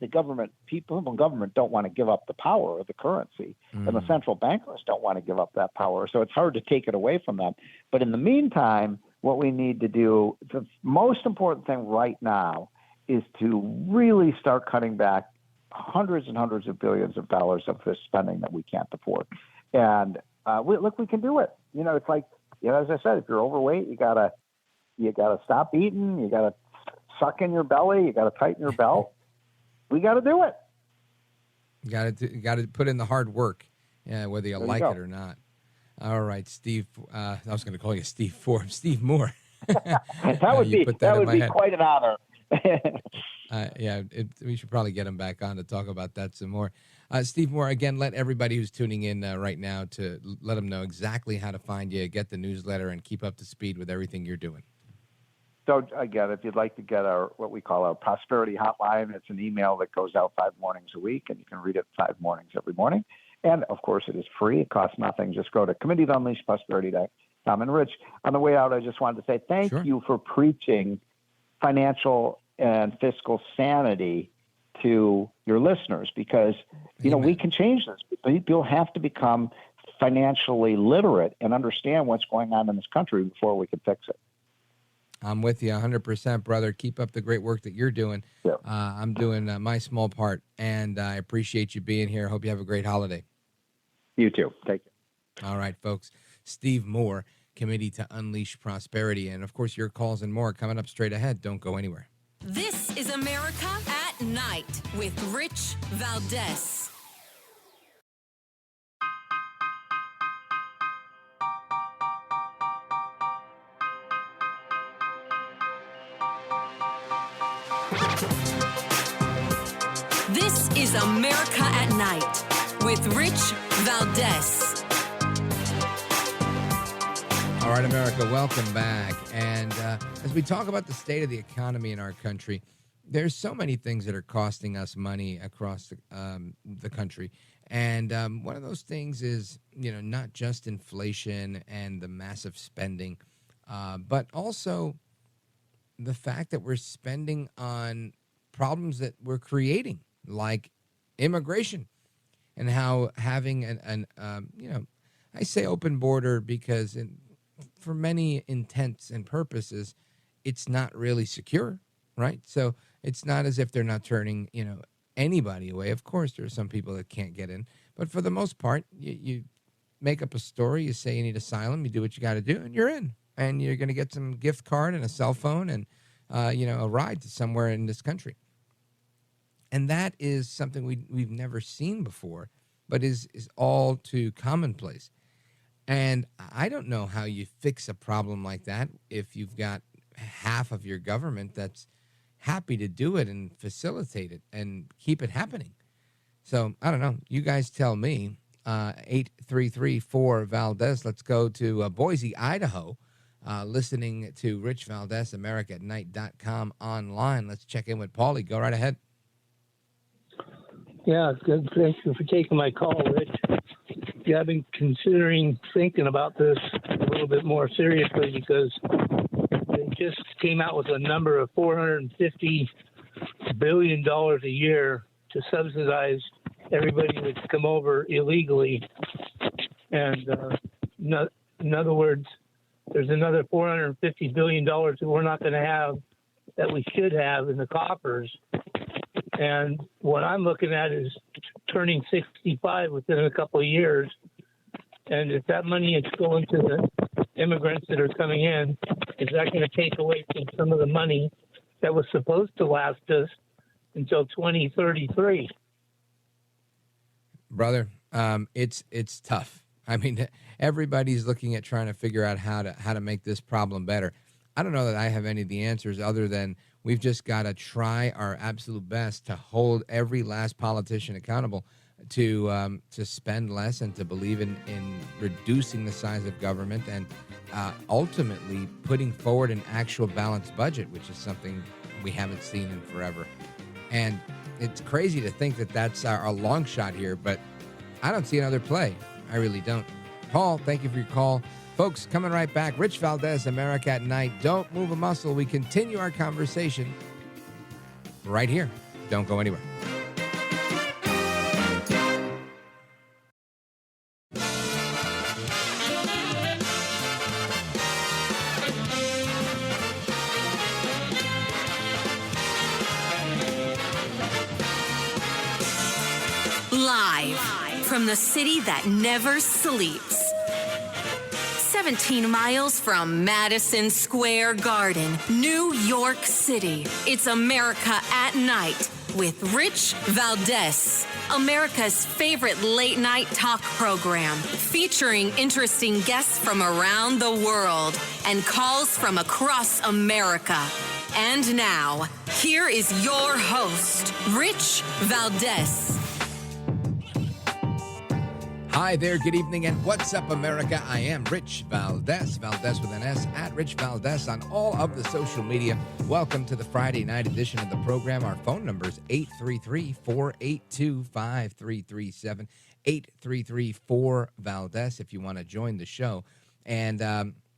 people in government don't want to give up the power of the currency, and the central bankers don't want to give up that power. So it's hard to take it away from them. But in the meantime, what we need to do, the most important thing right now, is to really start cutting back hundreds and hundreds of billions of dollars of this spending that we can't afford. And we can do it. You know, it's like, you know, as I said, if you're overweight, you gotta stop eating. You gotta suck in your belly. You gotta tighten your belt. We gotta do it. You got to put in the hard work, whether you like it or not. All right, Steve. I was going to call you Steve Forbes. Steve Moore. that would be quite an honor. We should probably get him back on to talk about that some more. Steve Moore, again, let everybody who's tuning in right now to let them know exactly how to find you, get the newsletter, and keep up to speed with everything you're doing. So again, if you'd like to get our what we call our prosperity hotline, it's an email that goes out 5 mornings a week, and you can read it 5 mornings every morning. And of course, it is free. It costs nothing. Just go to committee-to-unleash-prosperity.com. And Rich, on the way out, I just wanted to say thank you for preaching financial and fiscal sanity to your listeners, because we can change this. People have to become financially literate and understand what's going on in this country before we can fix it. I'm with you 100%, brother. Keep up the great work that you're doing. Yeah. I'm doing my small part, and I appreciate you being here. Hope you have a great holiday. You too. Thank you. All right, folks. Steve Moore, Committee to Unleash Prosperity. And, of course, your calls and more coming up straight ahead. Don't go anywhere. This is America at Night with Rich Valdez. This is America at Night with Rich Valdez. All right, America, welcome back. And as we talk about the state of the economy in our country, there's so many things that are costing us money across the country. And one of those things is, not just inflation and the massive spending, but also the fact that we're spending on problems that we're creating, like immigration, and how having I say open border because for many intents and purposes, it's not really secure, right? So it's not as if they're not turning, anybody away. Of course, there are some people that can't get in, but for the most part, you make up a story, you say you need asylum, you do what you got to do, and you're in, and you're going to get some gift card and a cell phone and a ride to somewhere in this country. And that is something we've never seen before, but is all too commonplace. And I don't know how you fix a problem like that if you've got half of your government that's happy to do it and facilitate it and keep it happening. So I don't know. You guys tell me. 833-4-Valdez. Let's go to Boise, Idaho. Listening to Rich Valdez, AmericaAtNight.com online. Let's check in with Paulie. Go right ahead. Yeah, good. Thank you for taking my call, Rich. Yeah, I've been thinking about this a little bit more seriously because they just came out with a number of $450 billion a year to subsidize everybody that's come over illegally. And in other words, there's another $450 billion that we're not going to have that we should have in the coffers. And what I'm looking at is turning 65 within a couple of years. And if that money is going to the immigrants that are coming in, is that going to take away from some of the money that was supposed to last us until 2033? Brother, it's tough. I mean, everybody's looking at trying to figure out how to make this problem better. I don't know that I have any of the answers other than we've just got to try our absolute best to hold every last politician accountable to spend less and to believe in reducing the size of government and ultimately putting forward an actual balanced budget, which is something we haven't seen in forever. And it's crazy to think that that's our long shot here, but I don't see another play. I really don't. Paul, thank you for your call. Folks, coming right back. Rich Valdez, America at Night. Don't move a muscle. We continue our conversation right here. Don't go anywhere. Live from the city that never sleeps. 17 miles from Madison Square Garden, New York City. It's America at Night with Rich Valdez, America's favorite late night talk program, featuring interesting guests from around the world and calls from across America. And now, here is your host, Rich Valdez. Hi there, good evening, and what's up, America? I am Rich Valdez, Valdez with an S, at Rich Valdez on all of the social media. Welcome to the Friday night edition of the program. Our phone number is 833-482-5337, 833-4-VALDEZ if you want to join the show. And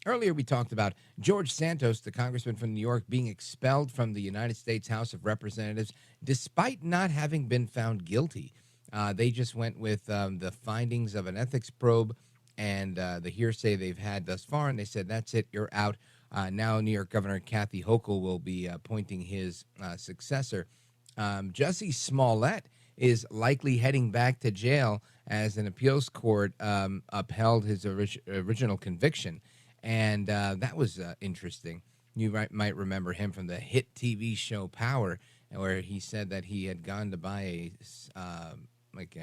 earlier we talked about George Santos, the congressman from New York, being expelled from the United States House of Representatives despite not having been found guilty. They just went with the findings of an ethics probe and the hearsay they've had thus far, and they said, that's it, you're out. Now New York Governor Kathy Hochul will be appointing his successor. Jussie Smollett is likely heading back to jail as an appeals court upheld his original conviction, and that was interesting. You might remember him from the hit TV show Power, where he said that he had gone to buy a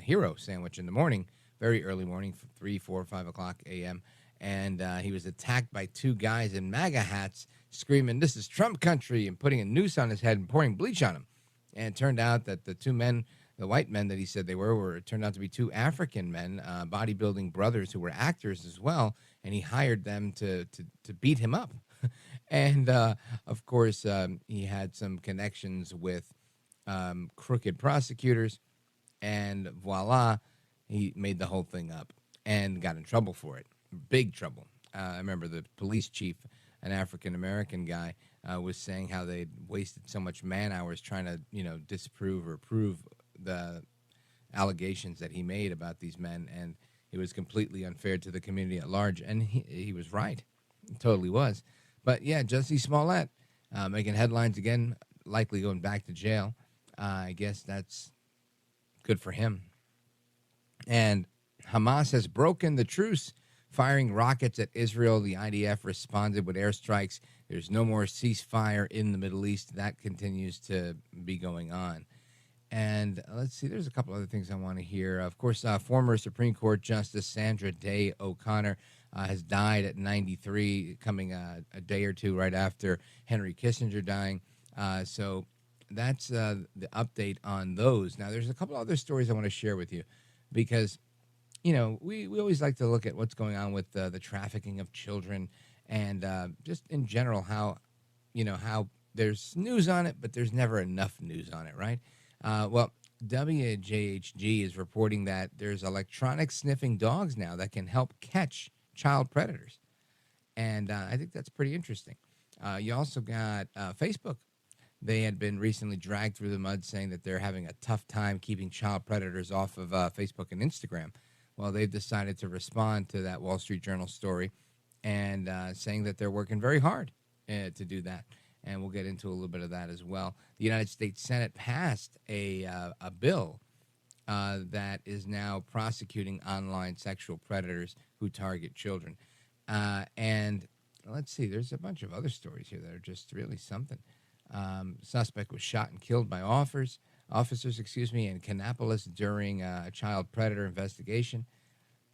hero sandwich in the morning, very early morning, 3, 4, 5 o'clock a.m., and he was attacked by two guys in MAGA hats screaming, "This is Trump country," and putting a noose on his head and pouring bleach on him. And it turned out that the two men, the white men that he said they were turned out to be two African men, bodybuilding brothers who were actors as well, and he hired them to beat him up. And, of course, he had some connections with crooked prosecutors, and voila, he made the whole thing up and got in trouble for it. Big trouble. I remember the police chief, an African-American guy, was saying how they'd wasted so much man-hours trying to, disprove or prove the allegations that he made about these men, and it was completely unfair to the community at large. And he was right. He totally was. But, yeah, Jussie Smollett making headlines again, likely going back to jail. I guess that's good for him. And Hamas has broken the truce, firing rockets at Israel. The IDF responded with airstrikes. There's no more ceasefire in the Middle East. That continues to be going on. And let's see, there's a couple other things I want to hear. Of course, former Supreme Court Justice Sandra Day O'Connor has died at 93, coming a day or two right after Henry Kissinger dying. So that's the update on those. Now, there's a couple other stories I want to share with you because, we always like to look at what's going on with the trafficking of children and just in general how there's news on it, but there's never enough news on it, right? Well, WJHG is reporting that there's electronic sniffing dogs now that can help catch child predators. And I think that's pretty interesting. You also got Facebook. They had been recently dragged through the mud saying that they're having a tough time keeping child predators off of Facebook and Instagram. Well, they've decided to respond to that Wall Street Journal story and saying that they're working very hard to do that. And we'll get into a little bit of that as well. The United States Senate passed a bill that is now prosecuting online sexual predators who target children. And let's see, there's a bunch of other stories here that are just really something. Suspect was shot and killed by officers, in Kannapolis during a child predator investigation.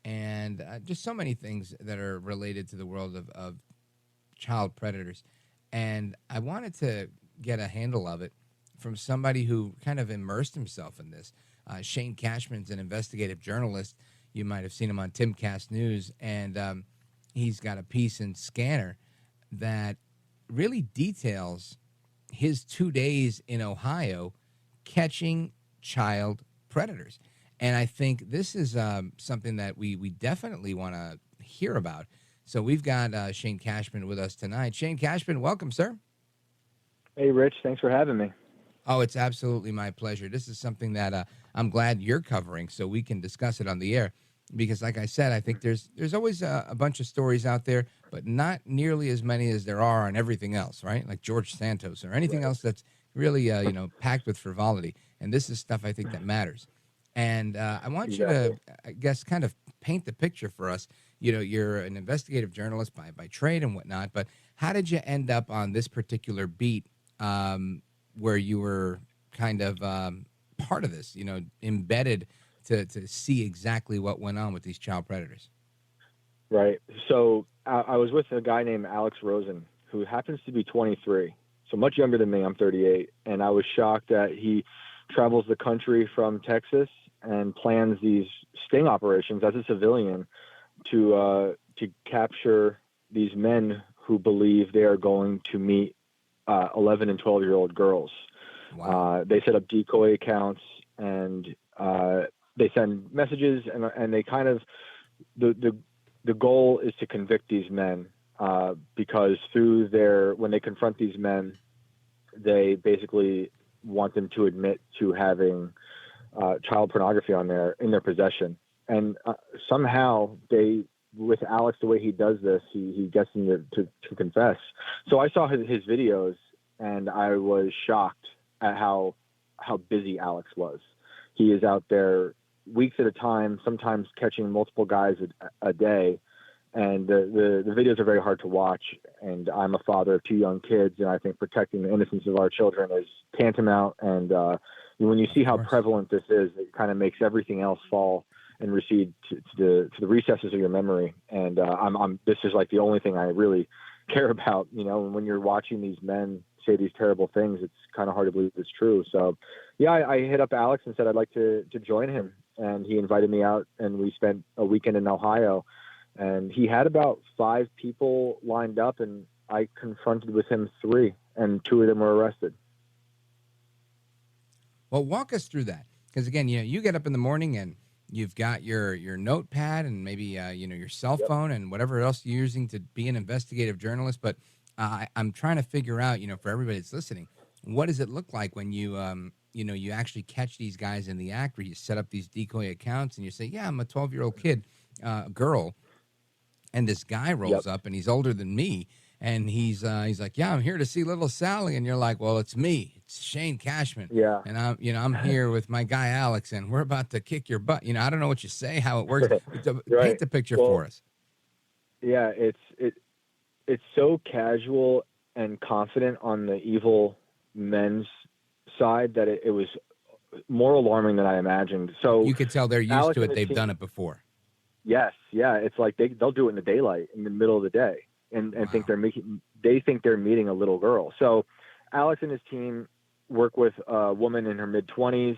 And just so many things that are related to the world of child predators. And I wanted to get a handle of it from somebody who kind of immersed himself in this. Shane Cashman's an investigative journalist. You might have seen him on Timcast News, and he's got a piece in Scanner that really details his 2 days in Ohio catching child predators. And I think this is something that we definitely want to hear about. So we've got Shane Cashman with us tonight. Shane Cashman, welcome, sir. Hey, Rich. Thanks for having me. Oh, it's absolutely my pleasure. This is something that I'm glad you're covering so we can discuss it on the air. Because like I said, I think there's always a bunch of stories out there, but not nearly as many as there are on everything else, right? Like George Santos or anything else that's really, packed with frivolity. And this is stuff I think that matters. And I want you to, I guess, kind of paint the picture for us. You're an investigative journalist by trade and whatnot, but how did you end up on this particular beat where you were kind of part of this, embedded to see exactly what went on with these child predators? Right. So I was with a guy named Alex Rosen, who happens to be 23, so much younger than me. I'm 38. And I was shocked that he travels the country from Texas and plans these sting operations as a civilian to capture these men who believe they are going to meet 11 and 12-year-old girls. Wow. They set up decoy accounts, and they send messages, and they kind of the goal is to convict these men because when they confront these men, they basically want them to admit to having child pornography in their possession. And somehow with Alex, the way he does this, he gets them to confess. So I saw his videos, and I was shocked at how busy Alex was. He is out there weeks at a time, sometimes catching multiple guys a day. And the videos are very hard to watch. And I'm a father of 2 young kids, and I think protecting the innocence of our children is tantamount. And when you see how prevalent this is, it kind of makes everything else fall and recede to the recesses of your memory. And this is like the only thing I really care about. And when you're watching these men say these terrible things, it's kind of hard to believe it's true. So, yeah, I hit up Alex and said I'd like to join him, and he invited me out, and we spent a weekend in Ohio. And he had about 5 people lined up, and I confronted with him 3, and 2 of them were arrested. Well, walk us through that, because again, you get up in the morning and you've got your notepad and maybe your cell phone and whatever else you're using to be an investigative journalist. But I'm trying to figure out, for everybody that's listening, what does it look like when you you actually catch these guys in the act, where you set up these decoy accounts and you say, yeah, I'm a 12-year-old kid, girl. And this guy rolls up, and he's older than me, and he's like, yeah, I'm here to see little Sally. And you're like, well, it's me. It's Shane Cashman. Yeah. And I'm here with my guy, Alex, and we're about to kick your butt. I don't know what you say, how it works. Right. Paint the picture for us. Yeah, it's so casual and confident on the evil men's side that it was more alarming than I imagined. So you could tell they're used Alex to it. They've done it before. Yes. Yeah. It's like they'll do it in the daylight, in the middle of the day, and Wow. think they're meeting a little girl. So Alex and his team work with a woman in her mid-20s,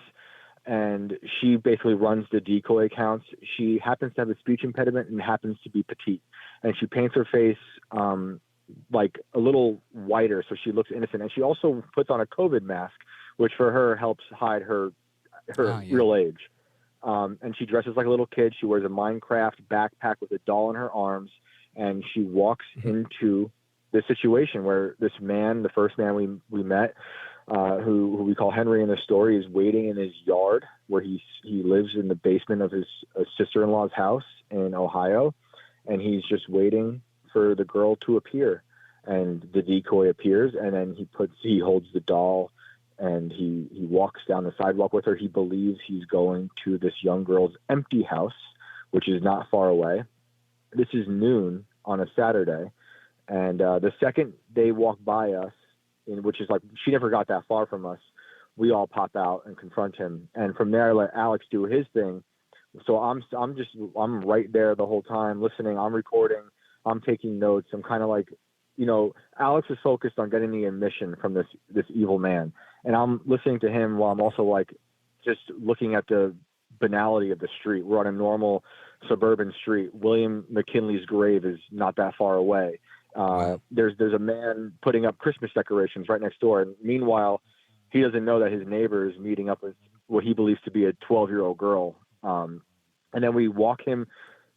and she basically runs the decoy accounts. She happens to have a speech impediment and happens to be petite, and she paints her face like a little whiter so she looks innocent. And she also puts on a COVID mask, which for her helps hide her real age. And she dresses like a little kid. She wears a Minecraft backpack with a doll in her arms, and she walks into this situation where this man, the first man we met, who we call Henry in the story, is waiting in his yard where he lives in the basement of his sister-in-law's house in Ohio, and he's just waiting for the girl to appear. And the decoy appears, and then he holds the doll, and he walks down the sidewalk with her. He believes he's going to this young girl's empty house, which is not far away. This is noon on a Saturday. And the second they walk by us, which is like, she never got that far from us, we all pop out and confront him. And from there, I let Alex do his thing. So I'm right there the whole time listening. I'm recording. I'm taking notes. I'm kind of like, Alex is focused on getting the admission from this evil man. And I'm listening to him while I'm also like just looking at the banality of the street. We're on a normal suburban street. William McKinley's grave is not that far away. There's a man putting up Christmas decorations right next door. And meanwhile, he doesn't know that his neighbor is meeting up with what he believes to be a 12-year-old girl. And then we walk him.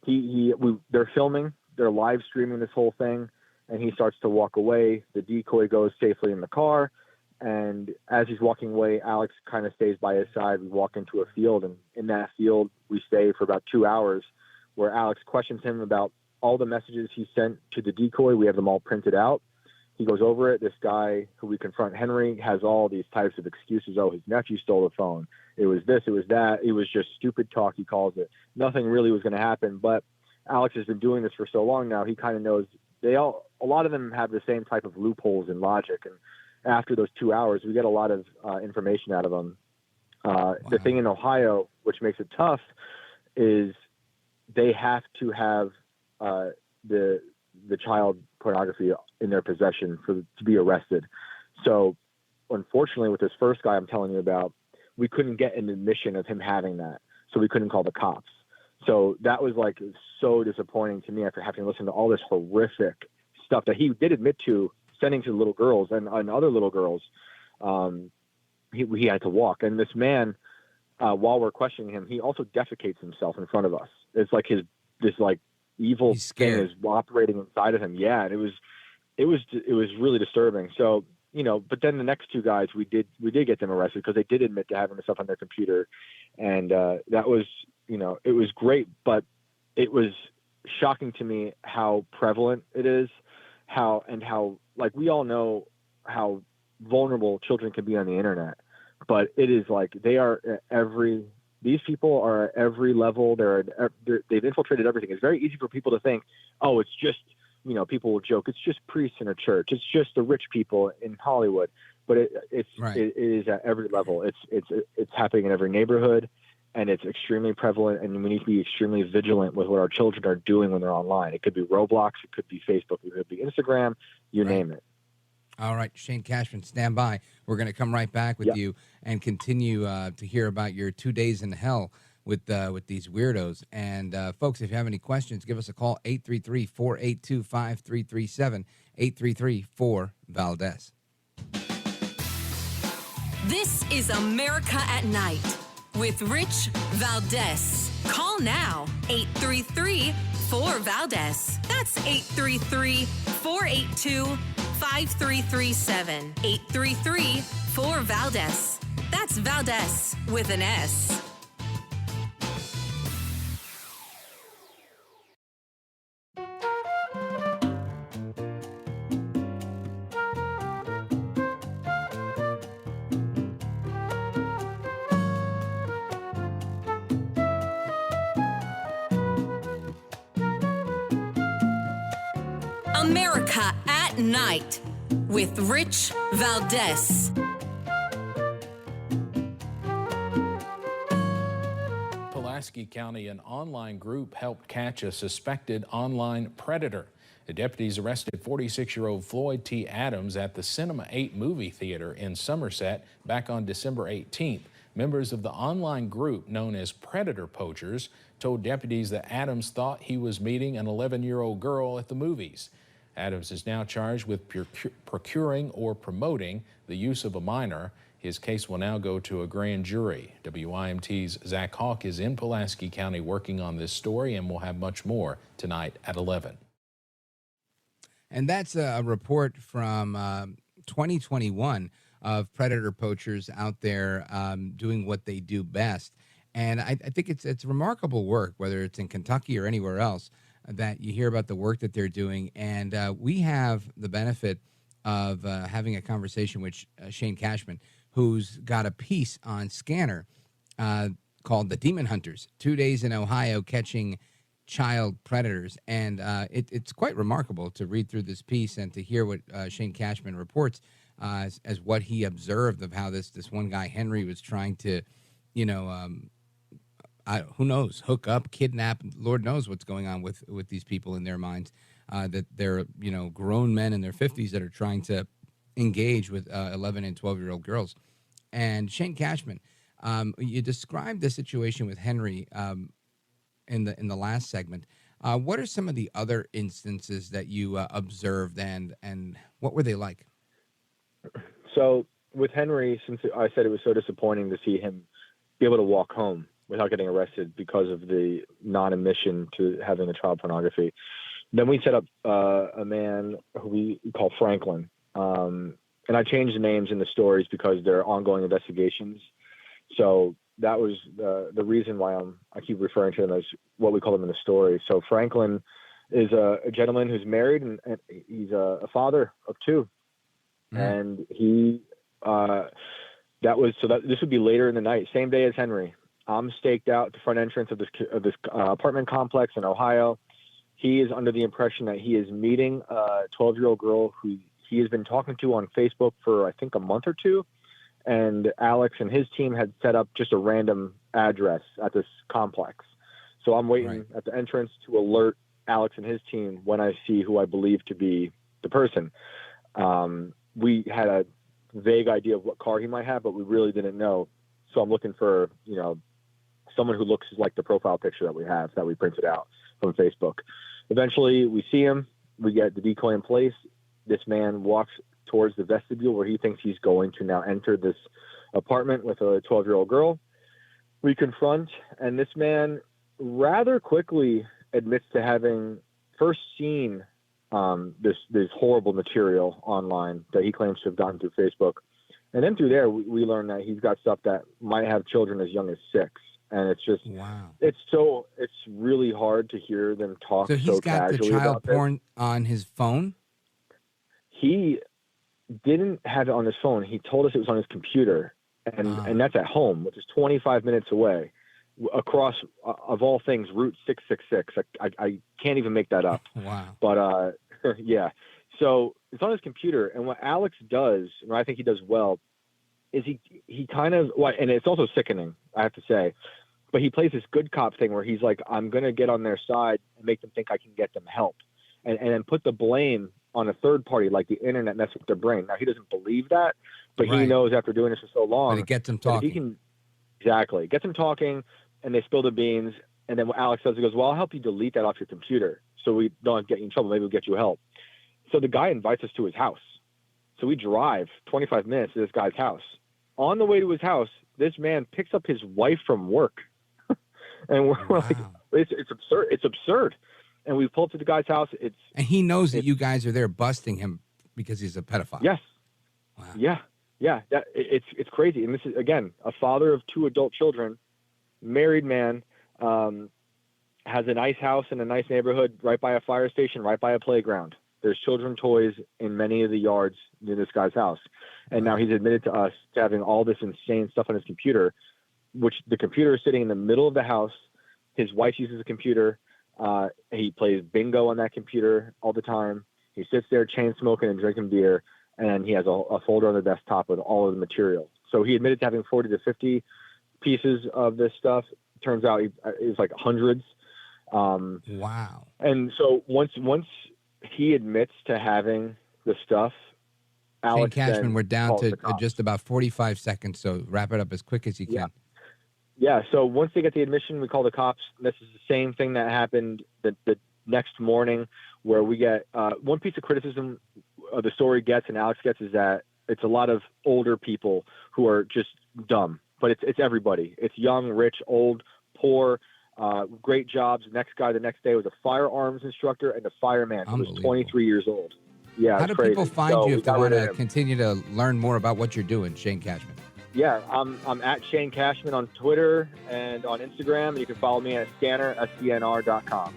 They're filming. They're live streaming this whole thing. And he starts to walk away. The decoy goes safely in the car. And as he's walking away, Alex kind of stays by his side. We walk into a field, and in that field, we stay for about 2 hours, where Alex questions him about all the messages he sent to the decoy. We have them all printed out. He goes over it. This guy who we confront, Henry, has all these types of excuses. Oh, his nephew stole the phone. It was this, it was that. It was just stupid talk, he calls it. Nothing really was going to happen. But Alex has been doing this for so long now, he kind of knows a lot of them have the same type of loopholes in logic. And after those 2 hours, we get a lot of information out of them. Wow. The thing in Ohio, which makes it tough, is they have to have the child pornography in their possession to be arrested. So unfortunately, with this first guy I'm telling you about, we couldn't get an admission of him having that. so we couldn't call the cops. So that was like so disappointing to me after having to listen to all this horrific stuff that he did admit to sending to little girls and other little girls. He had to walk. And this man, while we're questioning him, he also defecates himself in front of us. It's like this like evil thing is operating inside of him. Yeah. And it was really disturbing. So, but then the next two guys, we did get them arrested because they did admit to having the stuff on their computer. And that was, it was great, but it was shocking to me how prevalent it is, how like we all know how vulnerable children can be on the internet, but it is like these people are at every level. They've infiltrated everything. It's very easy for people to think, oh, it's just, people will joke, it's just priests in a church. It's just the rich people in Hollywood, but it is at every level. It's happening in every neighborhood, and it's extremely prevalent, and we need to be extremely vigilant with what our children are doing when they're online. It could be Roblox, it could be Facebook, it could be Instagram, you name it. All right, Shane Cashman, stand by. We're going to come right back with you and continue to hear about your 2 days in hell with these weirdos. And, folks, if you have any questions, give us a call, 833-482-5337, 833-4-VALDEZ. This is America at Night with Rich Valdez. Call now, 833-4-VALDEZ. That's 833-482-5337. 833-4-VALDEZ. That's Valdez with an S. America at Night with Rich Valdez. Pulaski County, an online group helped catch a suspected online predator. The deputies arrested 46-year-old Floyd T. Adams at the Cinema 8 movie theater in Somerset back on December 18th. Members of the online group known as Predator Poachers told deputies that Adams thought he was meeting an 11-year-old girl at the movies. Adams is now charged with procuring or promoting the use of a minor. His case will now go to a grand jury. WIMT's Zach Hawk is in Pulaski County working on this story, and we'll have much more tonight at 11. And that's a report from 2021 of predator poachers out there doing what they do best. And I think it's remarkable work, whether it's in Kentucky or anywhere else, that you hear about the work that they're doing. And we have the benefit of having a conversation with Shane Cashman, who's got a piece on Scanner called The Demon Hunters, 2 days in Ohio catching child predators. And it's quite remarkable to read through this piece and to hear what Shane Cashman reports as what he observed of how this one guy, Henry, was trying to, who knows, hook up, kidnap, Lord knows what's going on with these people in their minds, that they're, grown men in their 50s that are trying to engage with 11 and 12-year-old girls. And Shane Cashman, you described the situation with Henry in the last segment. What are some of the other instances that you observed, and what were they like? So with Henry, since I said it was so disappointing to see him be able to walk home without getting arrested because of the non-admission to having the child pornography, then we set up a man who we call Franklin. And I changed the names in the stories because they're ongoing investigations. So that was the reason why I keep referring to him as what we call him in the story. So Franklin is a gentleman who's married, and he's a father of two. And he this would be later in the night, same day as Henry. I'm staked out at the front entrance of this apartment complex in Ohio. He is under the impression that he is meeting a 12-year-old girl who he has been talking to on Facebook for, I think, a month or two. And Alex and his team had set up just a random address at this complex. So I'm waiting at the entrance to alert Alex and his team when I see who I believe to be the person. We had a vague idea of what car he might have, but we really didn't know. So I'm looking for, someone who looks like the profile picture that we have, that we printed out from Facebook. Eventually, we see him. We get the decoy in place. This man walks towards the vestibule where he thinks he's going to now enter this apartment with a 12-year-old girl. We confront, and this man rather quickly admits to having first seen this horrible material online that he claims to have gotten through Facebook. And then through there, we learn that he's got stuff that might have children as young as 6. And it's just, wow. It's really hard to hear them talk so casually. So he's got the child porn on his phone? He didn't have it on his phone. He told us it was on his computer. And that's at home, which is 25 minutes away, across, of all things, Route 666. I can't even make that up. Wow. But, yeah. So it's on his computer. And what Alex does, and I think he does well, is he kind of, and it's also sickening, I have to say, but he plays this good cop thing where he's like, I'm going to get on their side and make them think I can get them help. And then put the blame on a third party, like the internet messed with their brain. Now, he doesn't believe that, but he knows after doing this for so long. But it gets him talking. Exactly. Gets him talking, and they spill the beans. And then what Alex says, he goes, well, I'll help you delete that off your computer so we don't get you in trouble. Maybe we'll get you help. So the guy invites us to his house. So we drive 25 minutes to this guy's house. On the way to his house, this man picks up his wife from work. And we're like, it's absurd. It's absurd. And we pull up to the guy's house. And he knows that you guys are there busting him because he's a pedophile. Yes. Wow. Yeah. Yeah. It's crazy. And this is, again, a father of 2 adult children, married man, has a nice house in a nice neighborhood, right by a fire station, right by a playground. There's children's toys in many of the yards near this guy's house. And now he's admitted to us to having all this insane stuff on his computer, which the computer is sitting in the middle of the house. His wife uses a computer. He plays bingo on that computer all the time. He sits there chain smoking and drinking beer, and he has a folder on the desktop with all of the material. So he admitted to having 40 to 50 pieces of this stuff. Turns out it was like hundreds. Wow. And so once he admits to having the stuff, Alex Shane Cashman, we're down to just about 45 seconds, so wrap it up as quick as you can. Yeah, so once they get the admission, we call the cops. This is the same thing that happened the next morning, where we get one piece of criticism the story gets and Alex gets is that it's a lot of older people who are just dumb, but it's everybody. It's young, rich, old, poor, great jobs. The next guy the next day was a firearms instructor and a fireman who was 23 years old. Yeah, How do crazy. people find you if they want to continue to learn more about what you're doing, Shane Cashman? Yeah, I'm at Shane Cashman on Twitter and on Instagram, and you can follow me at SCNR.com.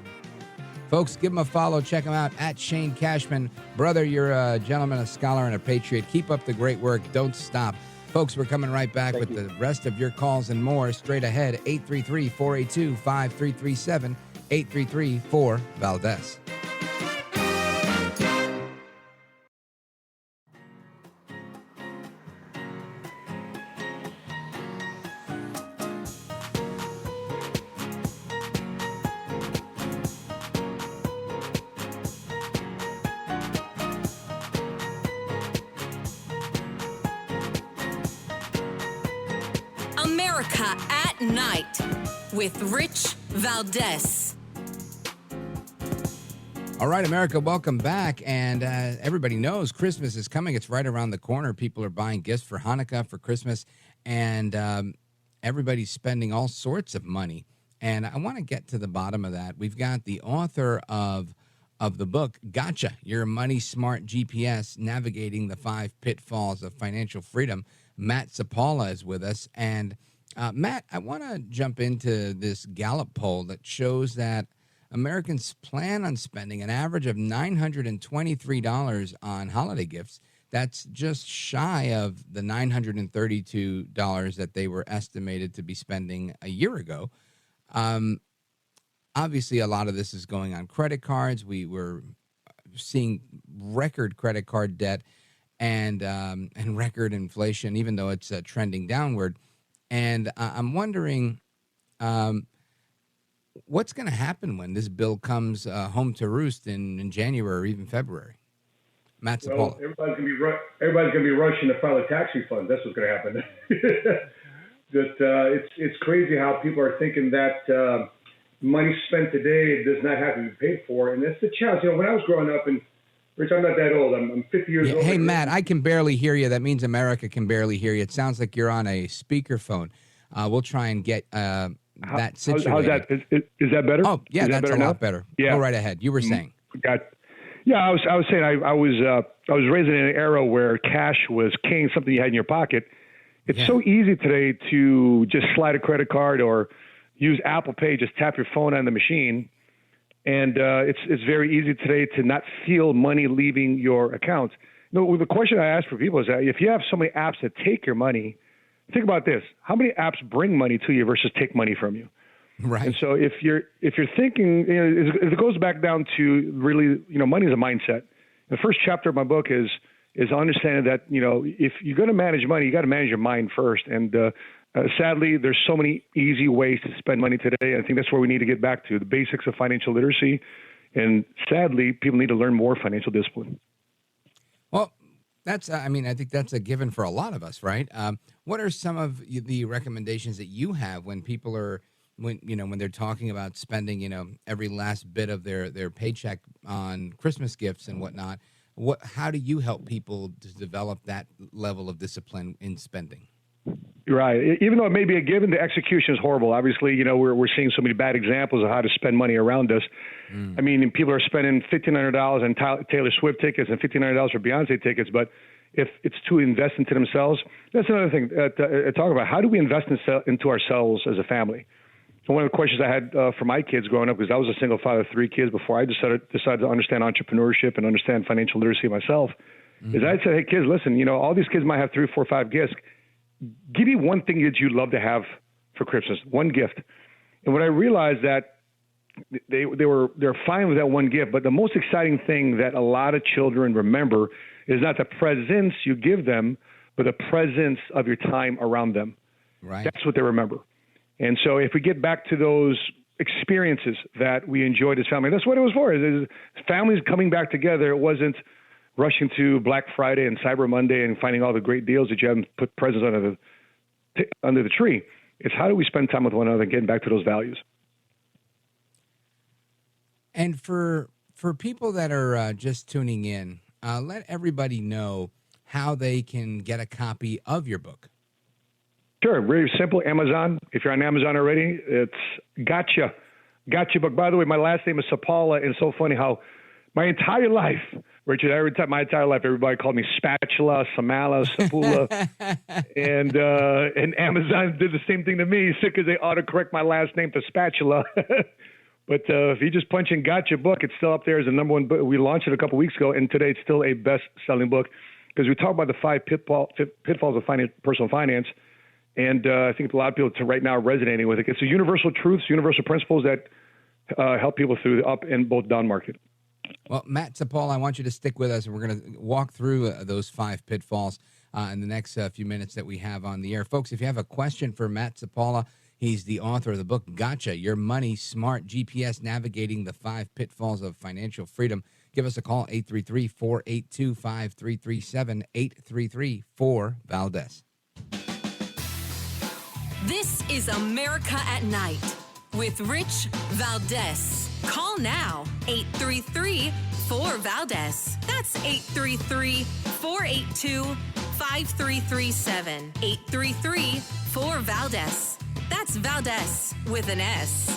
Folks, give him a follow. Check him out at Shane Cashman. Brother, you're a gentleman, a scholar, and a patriot. Keep up the great work. Don't stop. Folks, we're coming right back with the rest of your calls and more straight ahead. 833-482-5337, 833-4-VALDEZ. America at Night with Rich Valdez. All right, America, welcome back. And everybody knows Christmas is coming. It's right around the corner. People are buying gifts for Hanukkah, for Christmas, and everybody's spending all sorts of money. And I want to get to the bottom of that. We've got the author of the book, Gotcha, Your Money Smart GPS, Navigating the 5 Pitfalls of Financial Freedom. Matt Sapaula is with us. And Matt, I want to jump into this Gallup poll that shows that Americans plan on spending an average of $923 on holiday gifts. That's just shy of the $932 that they were estimated to be spending a year ago. Obviously, a lot of this is going on credit cards. We were seeing record credit card debt and record inflation, even though it's trending downward. And I'm wondering what's going to happen when this bill comes home to roost in January or even February. Matt Sapaula. Well, everybody's going to be rushing to file a tax refund. That's what's going to happen. that it's crazy how people are thinking that money spent today does not have to be paid for, and that's the challenge. When I was growing up, and Rich, I'm not that old. I'm 50 years old. Hey, Matt, I can barely hear you. That means America can barely hear you. It sounds like you're on a speakerphone. We'll try and get that situated. How's that? Is that better? Oh, yeah, that's a lot better. Yeah. Go right ahead. You were saying. Yeah, I was saying I was raised in an era where cash was king, something you had in your pocket. It's so easy today to just slide a credit card or use Apple Pay, just tap your phone on the machine. And it's very easy today to not feel money leaving your account. The question I ask for people is that if you have so many apps that take your money, think about this. How many apps bring money to you versus take money from you? Right. And so if you're thinking, it goes back down to really, money is a mindset. The first chapter of my book is understanding that, if you're going to manage money, you got to manage your mind first. And sadly, there's so many easy ways to spend money today. I think that's where we need to get back to, the basics of financial literacy. And sadly, people need to learn more financial discipline. Well, I think that's a given for a lot of us, right? What are some of the recommendations that you have when people are, when they're talking about spending, every last bit of their paycheck on Christmas gifts and whatnot? How do you help people to develop that level of discipline in spending? Right. Even though it may be a given, the execution is horrible. Obviously, we're seeing so many bad examples of how to spend money around us. I mean, people are spending $1,500 on Taylor Swift tickets and $1,500 for Beyonce tickets, but if it's to invest into themselves, that's another thing to talk about. How do we invest into ourselves as a family? So one of the questions I had for my kids growing up, because I was a single father of 3 kids before I decided to understand entrepreneurship and understand financial literacy myself, is I said, hey, kids, listen, all these kids might have 3, 4, 5 gifts. Give me one thing that you'd love to have for Christmas, one gift. And what I realized that they're fine with that one gift, but the most exciting thing that a lot of children remember is not the presents you give them, but the presence of your time around them. Right. That's what they remember. And so if we get back to those experiences that we enjoyed as family, that's what it was for. It was families coming back together. It wasn't rushing to Black Friday and Cyber Monday and finding all the great deals that you haven't put presents under the tree. It's how do we spend time with one another and getting back to those values. And for people that are just tuning in, let everybody know how they can get a copy of your book. Sure. Very simple. Amazon. If you're on Amazon already, it's Gotcha book. By the way, my last name is Sapaula, and it's so funny how my entire life, Richard, my entire life, everybody called me Spatula, Samala, Sapula, and Amazon did the same thing to me because they autocorrect my last name to Spatula. But if you just punch in Gotcha book, it's still up there as the number one book. We launched it a couple weeks ago, and today it's still a best-selling book because we talk about the 5 pitfalls of personal finance. And I think a lot of people right now are resonating with it. It's the universal truths, universal principles that help people through the up and both down market. Well, Matt Sapaula, I want you to stick with us, and we're going to walk through those 5 pitfalls in the next few minutes that we have on the air. Folks, if you have a question for Matt Sapaula, he's the author of the book, Gotcha, Your Money Smart GPS Navigating the 5 Pitfalls of Financial Freedom. Give us a call, 833-482-5337, 833-4-VALDEZ. This is America at Night with Rich Valdez. Call now, 833-4-VALDEZ. That's 833-482-5337. 833-4-VALDEZ. That's Valdez with an S.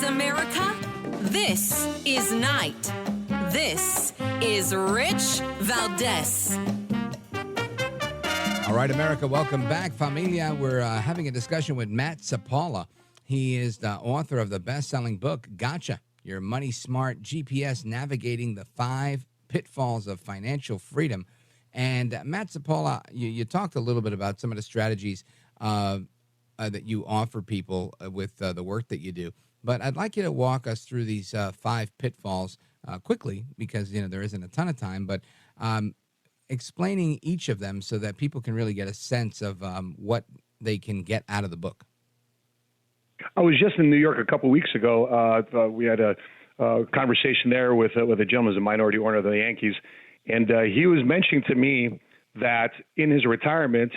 America, this is Night. This is Rich Valdez. All right, America, welcome back. Familia, we're having a discussion with Matt Sapaula. He is the author of the best-selling book, Gotcha, Your Money Smart GPS Navigating the 5 Pitfalls of Financial Freedom. And Matt Sapaula, you talked a little bit about some of the strategies that you offer people with the work that you do. But I'd like you to walk us through these 5 pitfalls quickly, because there isn't a ton of time, but explaining each of them so that people can really get a sense of what they can get out of the book. I was just in New York a couple of weeks ago. We had a conversation there with a gentleman who's a minority owner of the Yankees, and he was mentioning to me that in his retirement,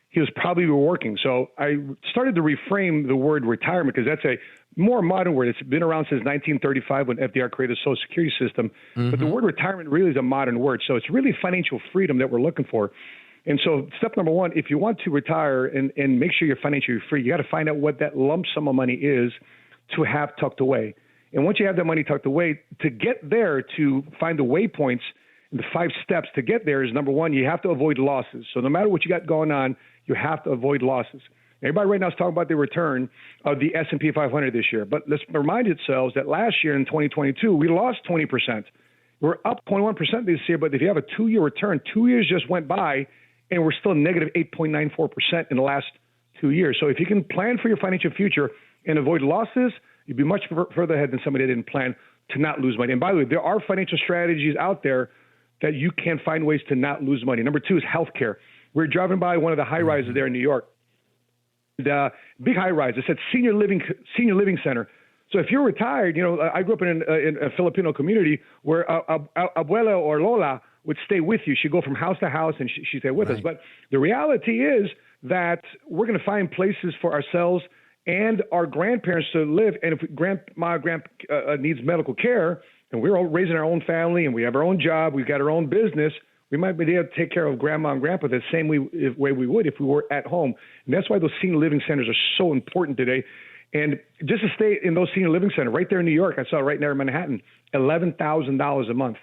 he was probably working. So I started to reframe the word retirement, because that's a more modern word. It's been around since 1935 when FDR created the Social Security system. Mm-hmm. But the word retirement really is a modern word. So it's really financial freedom that we're looking for. And so step number 1, if you want to retire and make sure you're financially free, you got to find out what that lump sum of money is to have tucked away. And once you have that money tucked away, to get there, to find the waypoints, and the 5 steps to get there is, number 1, you have to avoid losses. So no matter what you got going on, you have to avoid losses. Everybody right now is talking about the return of the S&P 500 this year. But let's remind ourselves that last year in 2022, we lost 20%. We're up 21% this year, but if you have a 2-year return, 2 years just went by, and we're still negative 8.94% in the last 2 years. So if you can plan for your financial future and avoid losses, you'd be much further ahead than somebody that didn't plan to not lose money. And by the way, there are financial strategies out there that you can find ways to not lose money. Number 2 is healthcare. We're driving by one of the high rises there in New York. The big high rise. It said senior living center. So if you're retired, I grew up in a Filipino community where abuela or Lola would stay with you. She'd go from house to house and she'd stay with us. But the reality is that we're going to find places for ourselves and our grandparents to live. And if grandma needs medical care, and we're all raising our own family and we have our own job, we've got our own business, we might be able to take care of grandma and grandpa the same way we would if we were at home. And that's why those senior living centers are so important today. And just to stay in those senior living centers, right there in New York, I saw right there in Manhattan, $11,000 a month.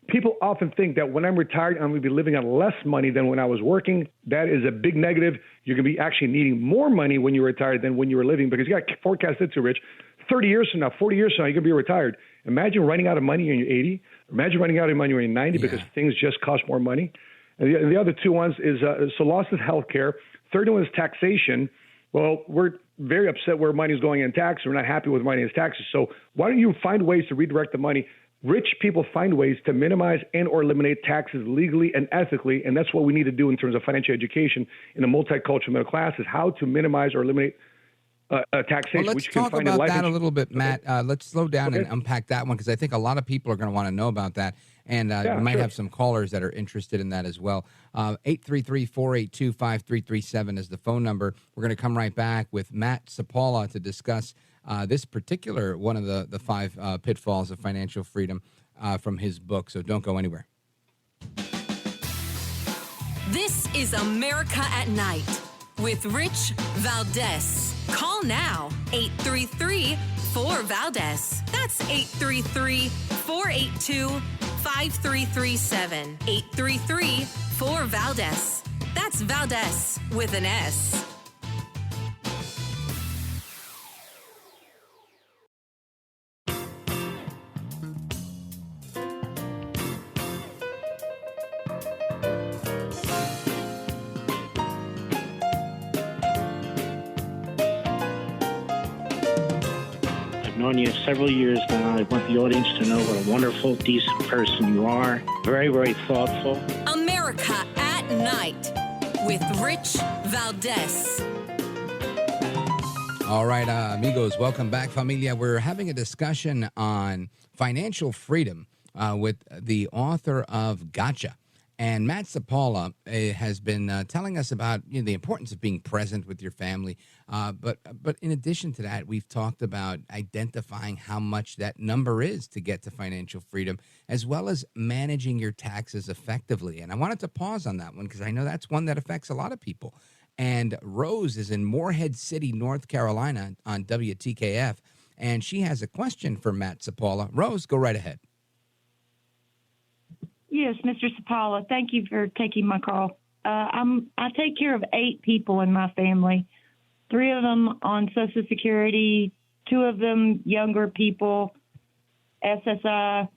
People often think that when I'm retired, I'm going to be living on less money than when I was working. That is a big negative. You're going to be actually needing more money when you're retired than when you were living, because you got to forecast it too, Rich. 30 years from now, 40 years from now, you're going to be retired. Imagine running out of money when you're 80. Imagine running out of money when you're 90 because things just cost more money. And the other 2 ones is, so loss is healthcare. Third one is taxation. Well, we're very upset where money is going in tax. We're not happy with money in taxes. So why don't you find ways to redirect the money? Rich people find ways to minimize and or eliminate taxes legally and ethically, and that's what we need to do in terms of financial education in a multicultural middle class, is how to minimize or eliminate taxation. Well, let's talk about that a little bit, Matt. Let's slow down and unpack that one, because I think a lot of people are going to want to know about that, and we might have some callers that are interested in that as well. 833-482-5337 is the phone number. We're going to come right back with Matt Sapaula to discuss this particular one of the 5 pitfalls of financial freedom from his book, so don't go anywhere. This is America at Night with Rich Valdez. Call now, 833-4VALDEZ. That's 833-482-5337. 833-4VALDEZ. That's Valdez with an S. Known you several years now. I want the audience to know what a wonderful, decent person you are. Very, very thoughtful. America at Night with Rich Valdez. All right, amigos, welcome back, familia. We're having a discussion on financial freedom with the author of Gotcha. And Matt Sapaula has been telling us about the importance of being present with your family. But in addition to that, we've talked about identifying how much that number is to get to financial freedom, as well as managing your taxes effectively. And I wanted to pause on that one because I know that's one that affects a lot of people. And Rose is in Morehead City, North Carolina on WTKF, and she has a question for Matt Sapaula. Rose, go right ahead. Yes, Mr. Sapaula, thank you for taking my call. I take care of 8 people in my family, 3 of them on Social Security, 2 of them younger people, SSI.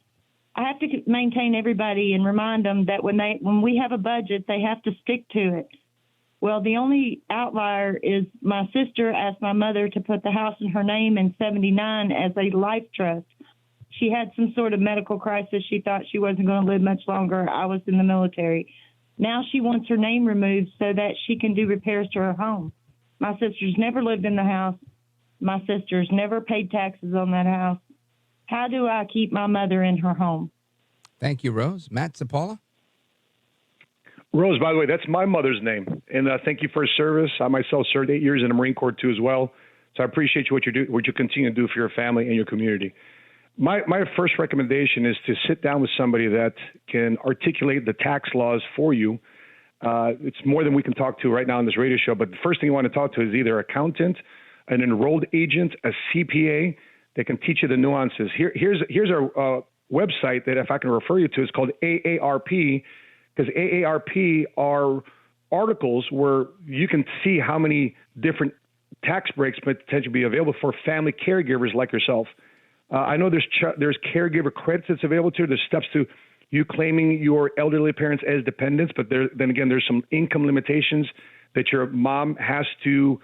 I have to maintain everybody and remind them that when we have a budget, they have to stick to it. Well, the only outlier is my sister asked my mother to put the house in her name in 79 as a life trust. She had some sort of medical crisis. She thought she wasn't going to live much longer. I was in the military. Now she wants her name removed so that she can do repairs to her home. My sister's never lived in the house. My sister's never paid taxes on that house. How do I keep my mother in her home? Thank you, Rose. Matt Sapaula? Rose, by the way, that's my mother's name. And thank you for her service. I myself served 8 years in the Marine Corps, too, as well. So I appreciate what you continue to do for your family and your community. My first recommendation is to sit down with somebody that can articulate the tax laws for you. It's more than we can talk to right now on this radio show, but the first thing you want to talk to is either an accountant, an enrolled agent, a CPA that can teach you the nuances. Here's our website that, if I can refer you to, is called AARP, because AARP are articles where you can see how many different tax breaks potentially be available for family caregivers like yourself. I know there's caregiver credits that's available to you. There's steps to you claiming your elderly parents as dependents, but then again, there's some income limitations that your mom has to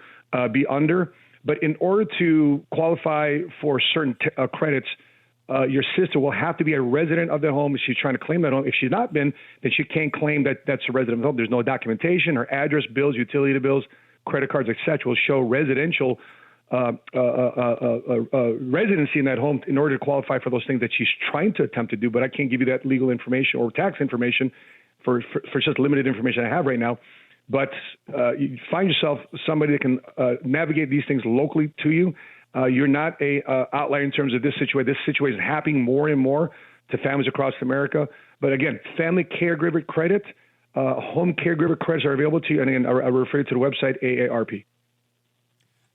be under. But in order to qualify for certain credits, your sister will have to be a resident of the home if she's trying to claim that home. If she's not been, then she can't claim that that's a resident of the home. There's no documentation. Her address, bills, utility bills, credit cards, etc., will show residential residency in that home in order to qualify for those things that she's trying to attempt to do. But I can't give you that legal information or tax information for just limited information I have right now. But you find yourself somebody that can navigate these things locally to you. You're not a outlier in terms of this situation. This situation is happening more and more to families across America. But again, family caregiver credit, home caregiver credits are available to you. And again, I refer you to the website AARP.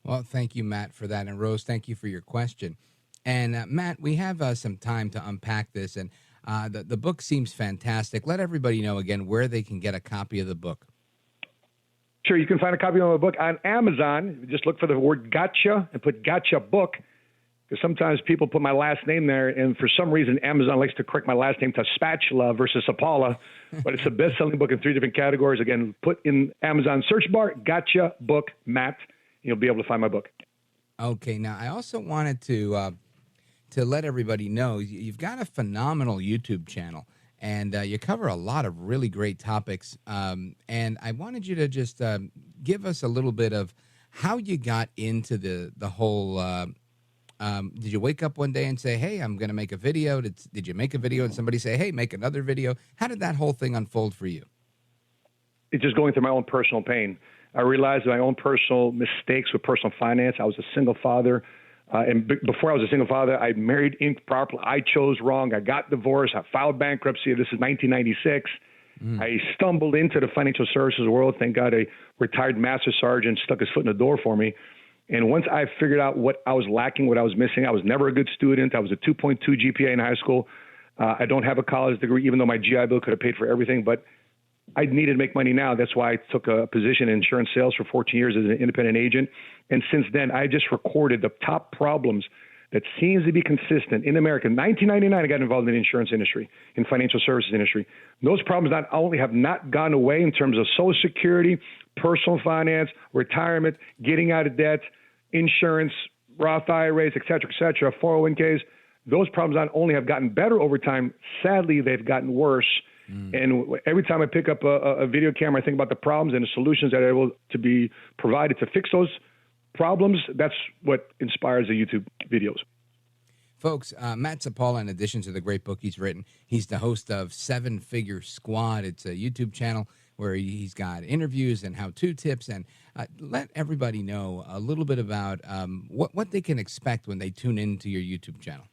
Well, thank you, Matt, for that. And Rose, thank you for your question. And Matt, we have some time to unpack this. And the book seems fantastic. Let everybody know again where they can get a copy of the book. Sure, you can find a copy of my book on Amazon. Just look for the word gotcha and put gotcha book, because sometimes people put my last name there, and for some reason Amazon likes to correct my last name to Spatula versus Sapaula, but it's a best-selling book in 3 different categories. Again, put in Amazon search bar, gotcha book, Matt, and you'll be able to find my book. Okay, now I also wanted to let everybody know you've got a phenomenal YouTube channel. And you cover a lot of really great topics. And I wanted you to just give us a little bit of how you got into the whole. Did you wake up one day and say, "Hey, I'm going to make a video"? Did you make a video and somebody say, "Hey, make another video"? How did that whole thing unfold for you? It's just going through my own personal pain. I realized my own personal mistakes with personal finance. I was a single father. And before I was a single father, I married improperly. I chose wrong. I got divorced. I filed bankruptcy. This is 1996. I stumbled into the financial services world. Thank God a retired master sergeant stuck his foot in the door for me. And once I figured out what I was lacking, what I was missing, I was never a good student. I was a 2.2 GPA in high school. I don't have a college degree, even though my GI Bill could have paid for everything. But I needed to make money now. That's why I took a position in insurance sales for 14 years as an independent agent. And since then, I just recorded the top problems that seems to be consistent in America. In 1999, I got involved in the insurance industry, in financial services industry. Those problems not only have not gone away in terms of Social Security, personal finance, retirement, getting out of debt, insurance, Roth IRAs, et cetera, 401ks. Those problems not only have gotten better over time, sadly, they've gotten worse. And every time I pick up a video camera, I think about the problems and the solutions that are able to be provided to fix those problems. That's what inspires the YouTube videos. Folks, Matt Sapaula, in addition to the great book he's written, he's the host of 7 Figure Squad. It's a YouTube channel where he's got interviews and how-to tips. And let everybody know a little bit about what they can expect when they tune into your YouTube channel.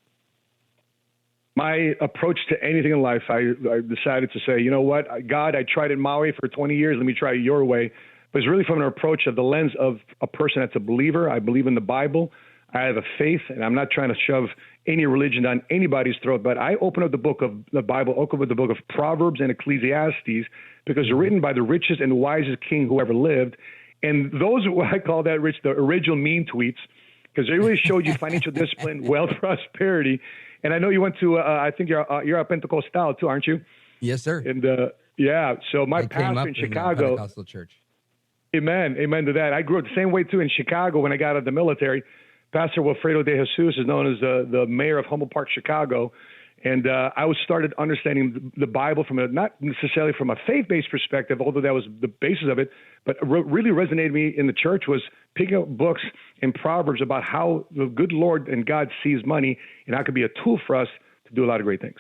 My approach to anything in life, I decided to say, you know what, God, I tried it my way for 20 years. Let me try it your way. But it's really from an approach of the lens of a person that's a believer. I believe in the Bible. I have a faith, and I'm not trying to shove any religion down anybody's throat. But I open up the book of the Bible, open up the book of Proverbs and Ecclesiastes, because they're written by the richest and wisest king who ever lived. And those, what I call that, Rich, the original mean tweets. because they really showed you financial discipline, wealth, prosperity. And I know you went to, I think you're a Pentecostal too, aren't you? Yes, sir. And yeah, so my pastor in Chicago. Pentecostal church. Amen to that. I grew up the same way too in Chicago when I got out of the military. Pastor Wilfredo de Jesus is known as the mayor of Humboldt Park, Chicago. And I started understanding the Bible from not necessarily from a faith-based perspective, although that was the basis of it, but really resonated me in the church was picking up books in Proverbs about how the good Lord and God sees money and how it could be a tool for us to do a lot of great things.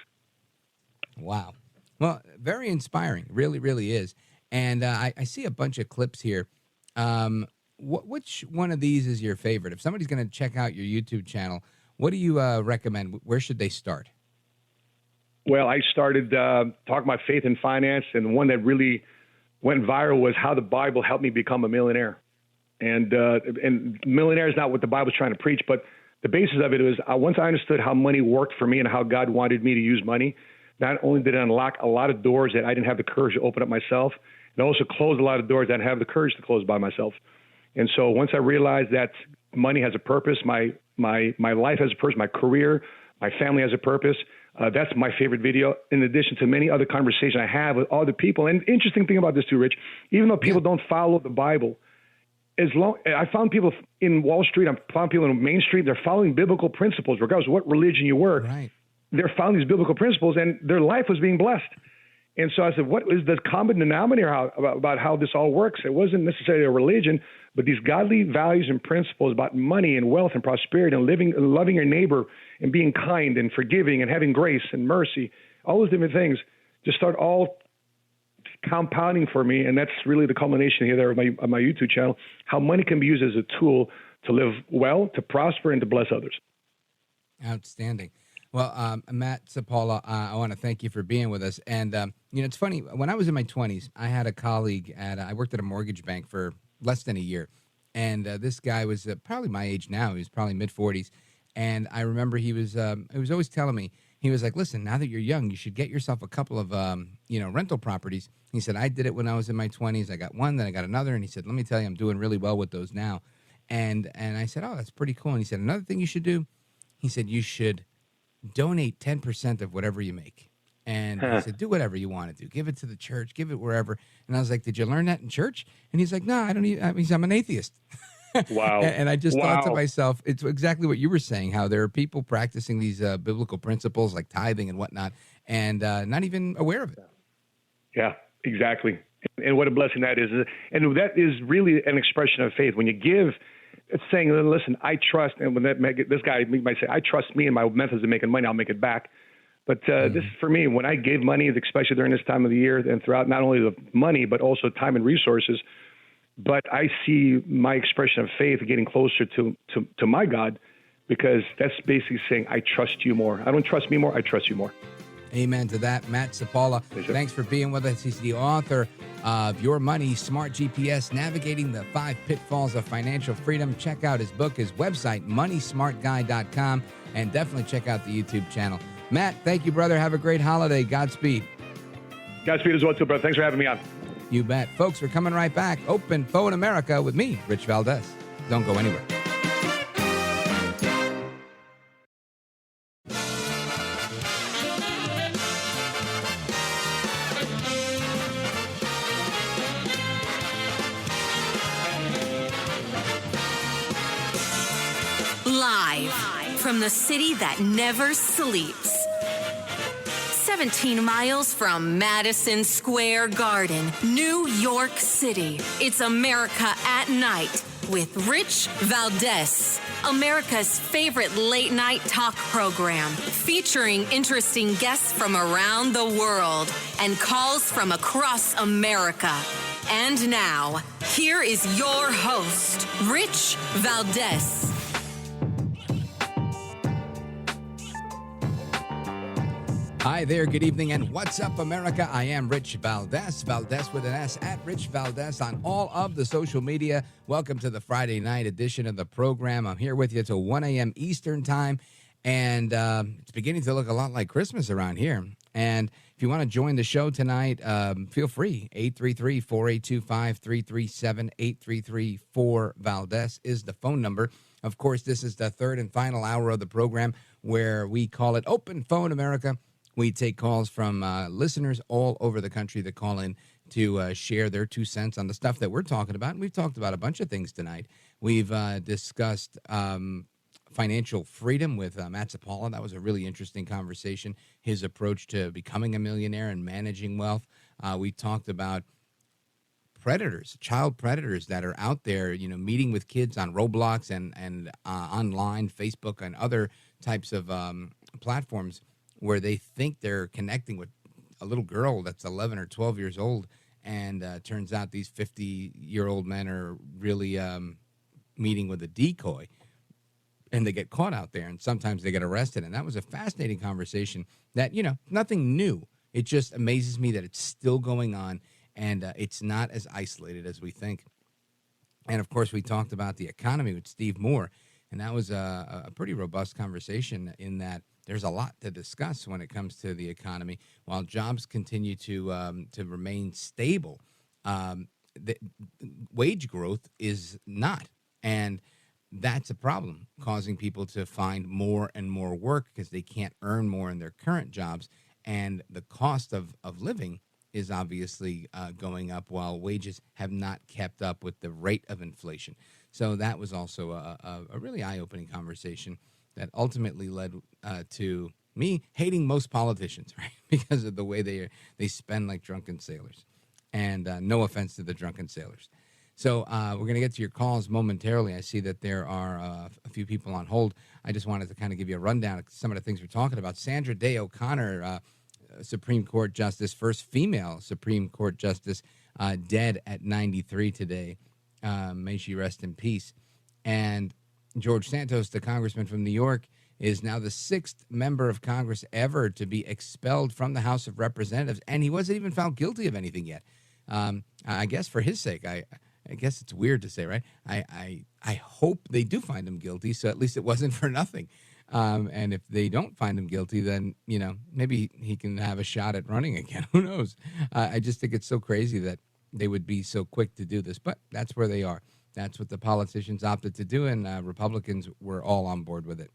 Wow. Well, very inspiring. Really, really is. And I see a bunch of clips here. Which one of these is your favorite? If somebody's going to check out your YouTube channel, what do you recommend? Where should they start? Well, I started talking about faith and finance, and the one that really went viral was how the Bible helped me become a millionaire. And millionaire is not what the Bible's trying to preach, but the basis of it was once I understood how money worked for me and how God wanted me to use money, not only did it unlock a lot of doors that I didn't have the courage to open up myself, it also closed a lot of doors that I didn't have the courage to close by myself. And so once I realized that money has a purpose, my life has a purpose, my career, my family has a purpose, that's my favorite video, in addition to many other conversations I have with other people. And interesting thing about this too, Rich, even though people don't follow the Bible, I found people in Wall Street, I found people in Main Street, they're following biblical principles, regardless of what religion you were. Right. They're following these biblical principles, and their life was being blessed. And so I said, what is the common denominator about how this all works? It wasn't necessarily a religion, but these godly values and principles about money and wealth and prosperity and living and loving your neighbor and being kind and forgiving and having grace and mercy, all those different things just start all compounding for me. And that's really the culmination here there of my YouTube channel, how money can be used as a tool to live well, to prosper, and to bless others. Outstanding. Well, Matt Sapaula, I want to thank you for being with us. And, it's funny, when I was in my 20s, I had a colleague I worked at a mortgage bank for less than a year. And this guy was probably my age now. He was probably mid-40s. And I remember he was always telling me, he was like, listen, now that you're young, you should get yourself a couple of, rental properties. He said, I did it when I was in my 20s. I got one, then I got another. And he said, let me tell you, I'm doing really well with those now. And I said, oh, that's pretty cool. And he said, another thing you should do, he said, you should donate 10% of whatever you make. And he said, do whatever you want to do. Give it to the church. Give it wherever. And I was like, did you learn that in church? And he's like, no, I don't need, I'm an atheist. Wow. And I just thought to myself, it's exactly what you were saying, how there are people practicing these biblical principles like tithing and whatnot, and not even aware of it. Yeah, exactly. And what a blessing that is. And that is really an expression of faith. When you give, it's saying, listen, I trust, and when this guy might say, I trust me and my methods of making money, I'll make it back. But this, for me, when I gave money, especially during this time of the year and throughout not only the money, but also time and resources, but I see my expression of faith getting closer to my God, because that's basically saying, I trust you more. I don't trust me more, I trust you more. Amen to that. Matt Sapaula, thanks for being with us. He's the author of Your Money, Smart GPS, Navigating the 5 Pitfalls of Financial Freedom. Check out his book, his website, moneysmartguy.com, and definitely check out the YouTube channel. Matt, thank you, brother. Have a great holiday. Godspeed. Godspeed as well, too, brother. Thanks for having me on. You bet. Folks, we're coming right back. Open Phone America with me, Rich Valdez. Don't go anywhere. Live from the city that never sleeps. 17 miles from Madison Square Garden, New York City. It's America at Night with Rich Valdez, America's favorite late-night talk program, featuring interesting guests from around the world and calls from across America. And now, here is your host, Rich Valdez. Hi there, good evening, and what's up, America? I am Rich Valdez, Valdez with an S, at Rich Valdez on all of the social media. Welcome to the Friday night edition of the program. I'm here with you till 1 a.m. Eastern time, and it's beginning to look a lot like Christmas around here. And if you want to join the show tonight, feel free. 833-482-5337, 833-4-Valdez is the phone number. Of course, this is the third and final hour of the program where we call it Open Phone America. We take calls from listeners all over the country that call in to share their 2 cents on the stuff that we're talking about. And we've talked about a bunch of things tonight. We've discussed financial freedom with Matt Sapaula. That was a really interesting conversation, his approach to becoming a millionaire and managing wealth. We talked about predators, child predators that are out there, you know, meeting with kids on Roblox and online, Facebook, and other types of platforms where they think they're connecting with a little girl that's 11 or 12 years old, and turns out these 50-year-old men are really meeting with a decoy, and they get caught out there, and sometimes they get arrested. And that was a fascinating conversation that, you know, nothing new. It just amazes me that it's still going on, and it's not as isolated as we think. And, of course, we talked about the economy with Steve Moore, and that was a pretty robust conversation in that there's a lot to discuss when it comes to the economy. While jobs continue to remain stable, the wage growth is not. And that's a problem, causing people to find more and more work because they can't earn more in their current jobs. And the cost of living is obviously going up while wages have not kept up with the rate of inflation. So that was also a really eye-opening conversation that ultimately led to me hating most politicians, right? Because of the way they spend like drunken sailors. And no offense to the drunken sailors. So we're going to get to your calls momentarily. I see that there are a few people on hold. I just wanted to kind of give you a rundown of some of the things we're talking about. Sandra Day O'Connor, Supreme Court Justice, first female Supreme Court Justice, dead at 93 today. May she rest in peace. And George Santos, the congressman from New York, is now the 6th member of Congress ever to be expelled from the House of Representatives, and he wasn't even found guilty of anything yet. I guess for his sake, I guess it's weird to say, right? I hope they do find him guilty, so at least it wasn't for nothing. And if they don't find him guilty, then, you know, maybe he can have a shot at running again. Who knows? I just think it's so crazy that they would be so quick to do this, but that's where they are. That's what the politicians opted to do, and Republicans were all on board with it.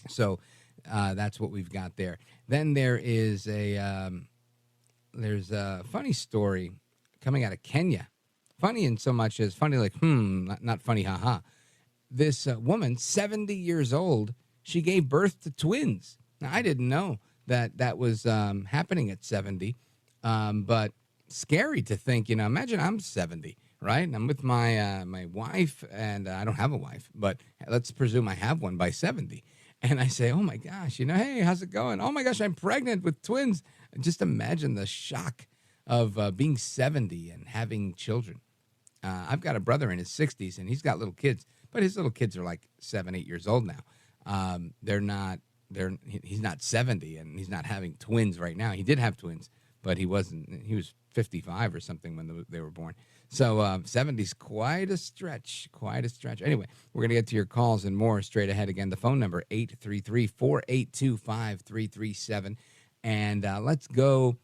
So that's what we've got there. Then there is there's a funny story coming out of Kenya. Funny in so much as funny like, not funny, haha. This woman, 70 years old, she gave birth to twins. Now, I didn't know that was happening at 70, but scary to think, you know, imagine I'm 70, right? And I'm with my my wife, and I don't have a wife, but let's presume I have one by 70. And I say, oh, my gosh, you know, hey, how's it going? Oh, my gosh, I'm pregnant with twins. Just imagine the shock of being 70 and having children. I've got a brother in his 60s, and he's got little kids, but his little kids are like 7, 8 years old now. He's not 70, and he's not having twins right now. He did have twins, but he was 55 or something when they were born. So 70's quite a stretch. Anyway, we're going to get to your calls and more straight ahead. Again, the phone number, 833-482-5337. And let's go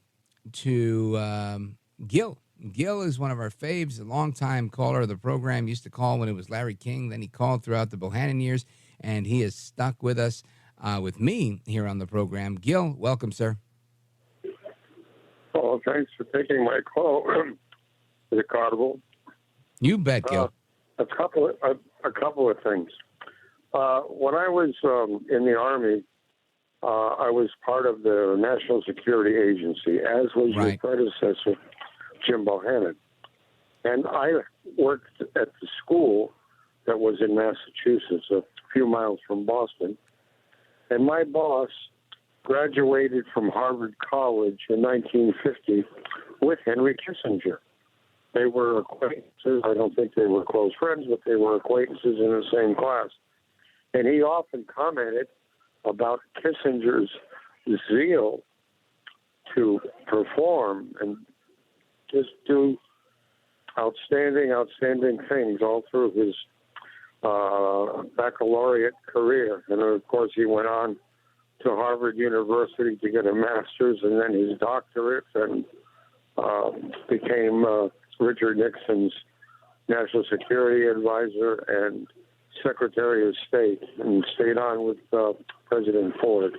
to Gil. Gil is one of our faves, a longtime caller of the program. Used to call when it was Larry King. Then he called throughout the Bohannon years, and he is stuck with us, with me here on the program. Gil, welcome, sir. Oh, thanks for taking my call. Is it audible? You bet, Gil. A couple of things. When I was in the Army, I was part of the National Security Agency, as was your predecessor, Jim Bohannon. And I worked at the school that was in Massachusetts, a few miles from Boston. And my boss graduated from Harvard College in 1950 with Henry Kissinger. They were acquaintances. I don't think they were close friends, but they were acquaintances in the same class. And he often commented about Kissinger's zeal to perform and just do outstanding things all through his baccalaureate career. And, of course, he went on to Harvard University to get a master's and then his doctorate, and became Richard Nixon's national security advisor, and Secretary of State and stayed on with President Ford.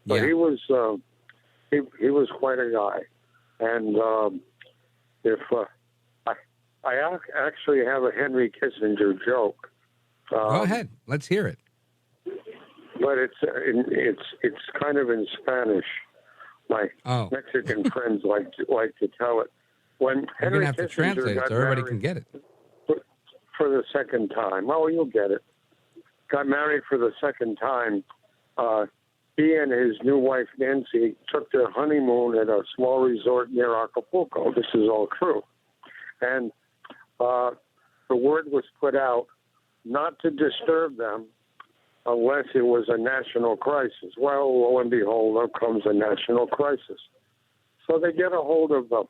But he was quite a guy, and I actually have a Henry Kissinger joke. Go ahead, let's hear it. But it's kind of in Spanish. My Mexican friends like to tell it. When You're Henry gonna have to Kissinger translate it got so everybody married can get it. for the second time. Oh, you'll get it. Got married for the second time. He and his new wife, Nancy, took their honeymoon at a small resort near Acapulco. This is all true. And the word was put out not to disturb them unless it was a national crisis. Well, lo and behold, there comes a national crisis. So they get a hold of the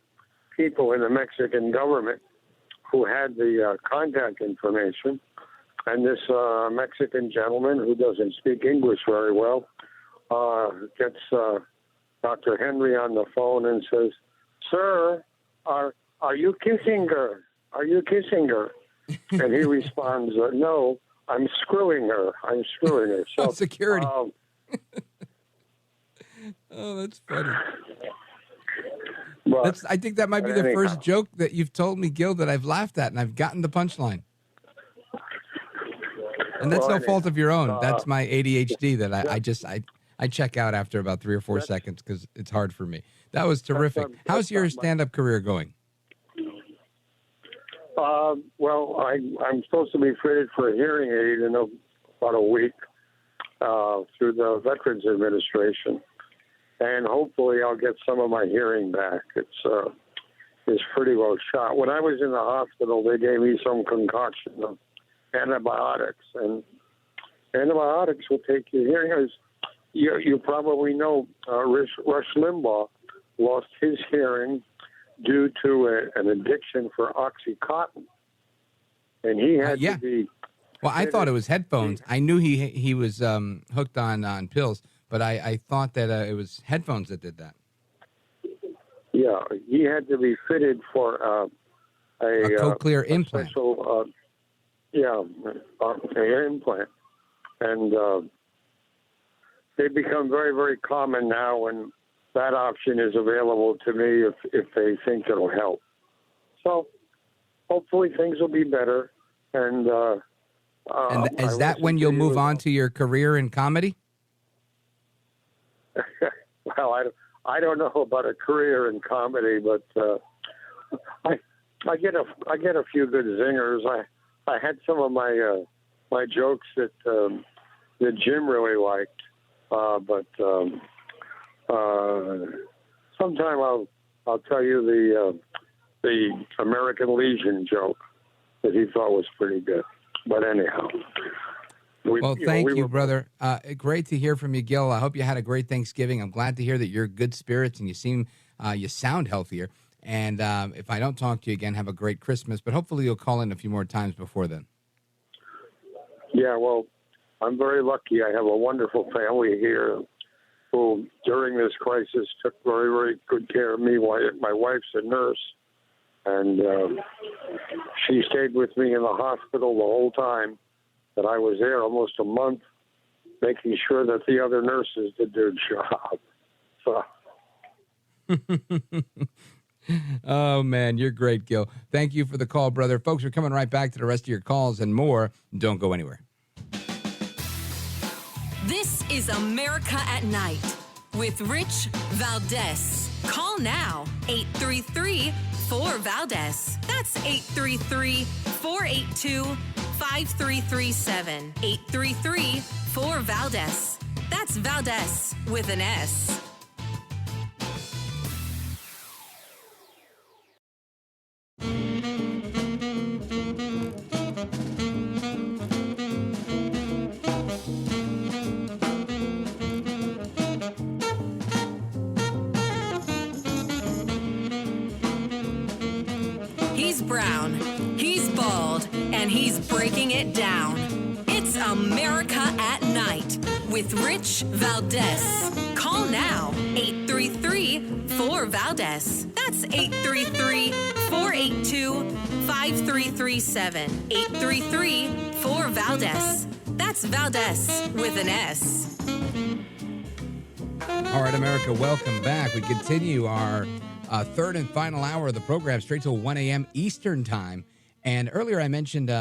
people in the Mexican government who had the contact information. And this Mexican gentleman who doesn't speak English very well gets Dr. Henry on the phone and says, "Sir, are you kissing her? Are you kissing her?" And he responds, "No, I'm screwing her. I'm screwing her." So, security. Oh, that's funny. I think that might be the first joke that you've told me, Gil, that I've laughed at, and I've gotten the punchline. And that's no fault of your own. That's my ADHD that I check out after about 3 or 4 seconds because it's hard for me. That was terrific. How's your stand-up career going? Well, I'm supposed to be fitted for a hearing aid in about a week through the Veterans Administration, and hopefully I'll get some of my hearing back. It's pretty well shot. When I was in the hospital, they gave me some concoction of antibiotics, and antibiotics will take your hearing. As you probably know, Rush Limbaugh lost his hearing due to an addiction for OxyContin, and he had to be. Well, I thought it was headphones. I knew he was hooked on pills, but I thought that it was headphones that did that. Yeah, he had to be fitted for a cochlear implant. Special, an implant, and they become very, very common now, and that option is available to me if they think it'll help. So hopefully things will be better. And is that when you'll move on to your career in comedy? Well, I don't know about a career in comedy, but I get a few good zingers. I had some of my jokes that Jim really liked, but sometime I'll tell you the American Legion joke that he thought was pretty good. But anyhow. Thank you, brother. Great to hear from you, Gil. I hope you had a great Thanksgiving. I'm glad to hear that you're good spirits and you sound healthier. And if I don't talk to you again, have a great Christmas. But hopefully you'll call in a few more times before then. Yeah, well, I'm very lucky. I have a wonderful family here who, during this crisis, took very, very good care of me. My wife's a nurse, and she stayed with me in the hospital the whole time that I was there, almost a month, making sure that the other nurses did their job. So. Oh, man, you're great, Gil. Thank you for the call, brother. Folks, we're coming right back to the rest of your calls and more. Don't go anywhere. This is America at Night with Rich Valdez. Call now, 833-4-VALDEZ. That's 833-482-5337. 833-4-VALDEZ. That's Valdez with an S. He's brown, he's bald, and he's breaking it down. It's America at Night with Rich Valdez. Call now, 833-4-VALDEZ. That's 833-482-5337. 833-4-VALDEZ. That's Valdez with an S. All right, America, welcome back. We continue our third and final hour of the program straight till 1 a.m. Eastern time. And earlier I mentioned,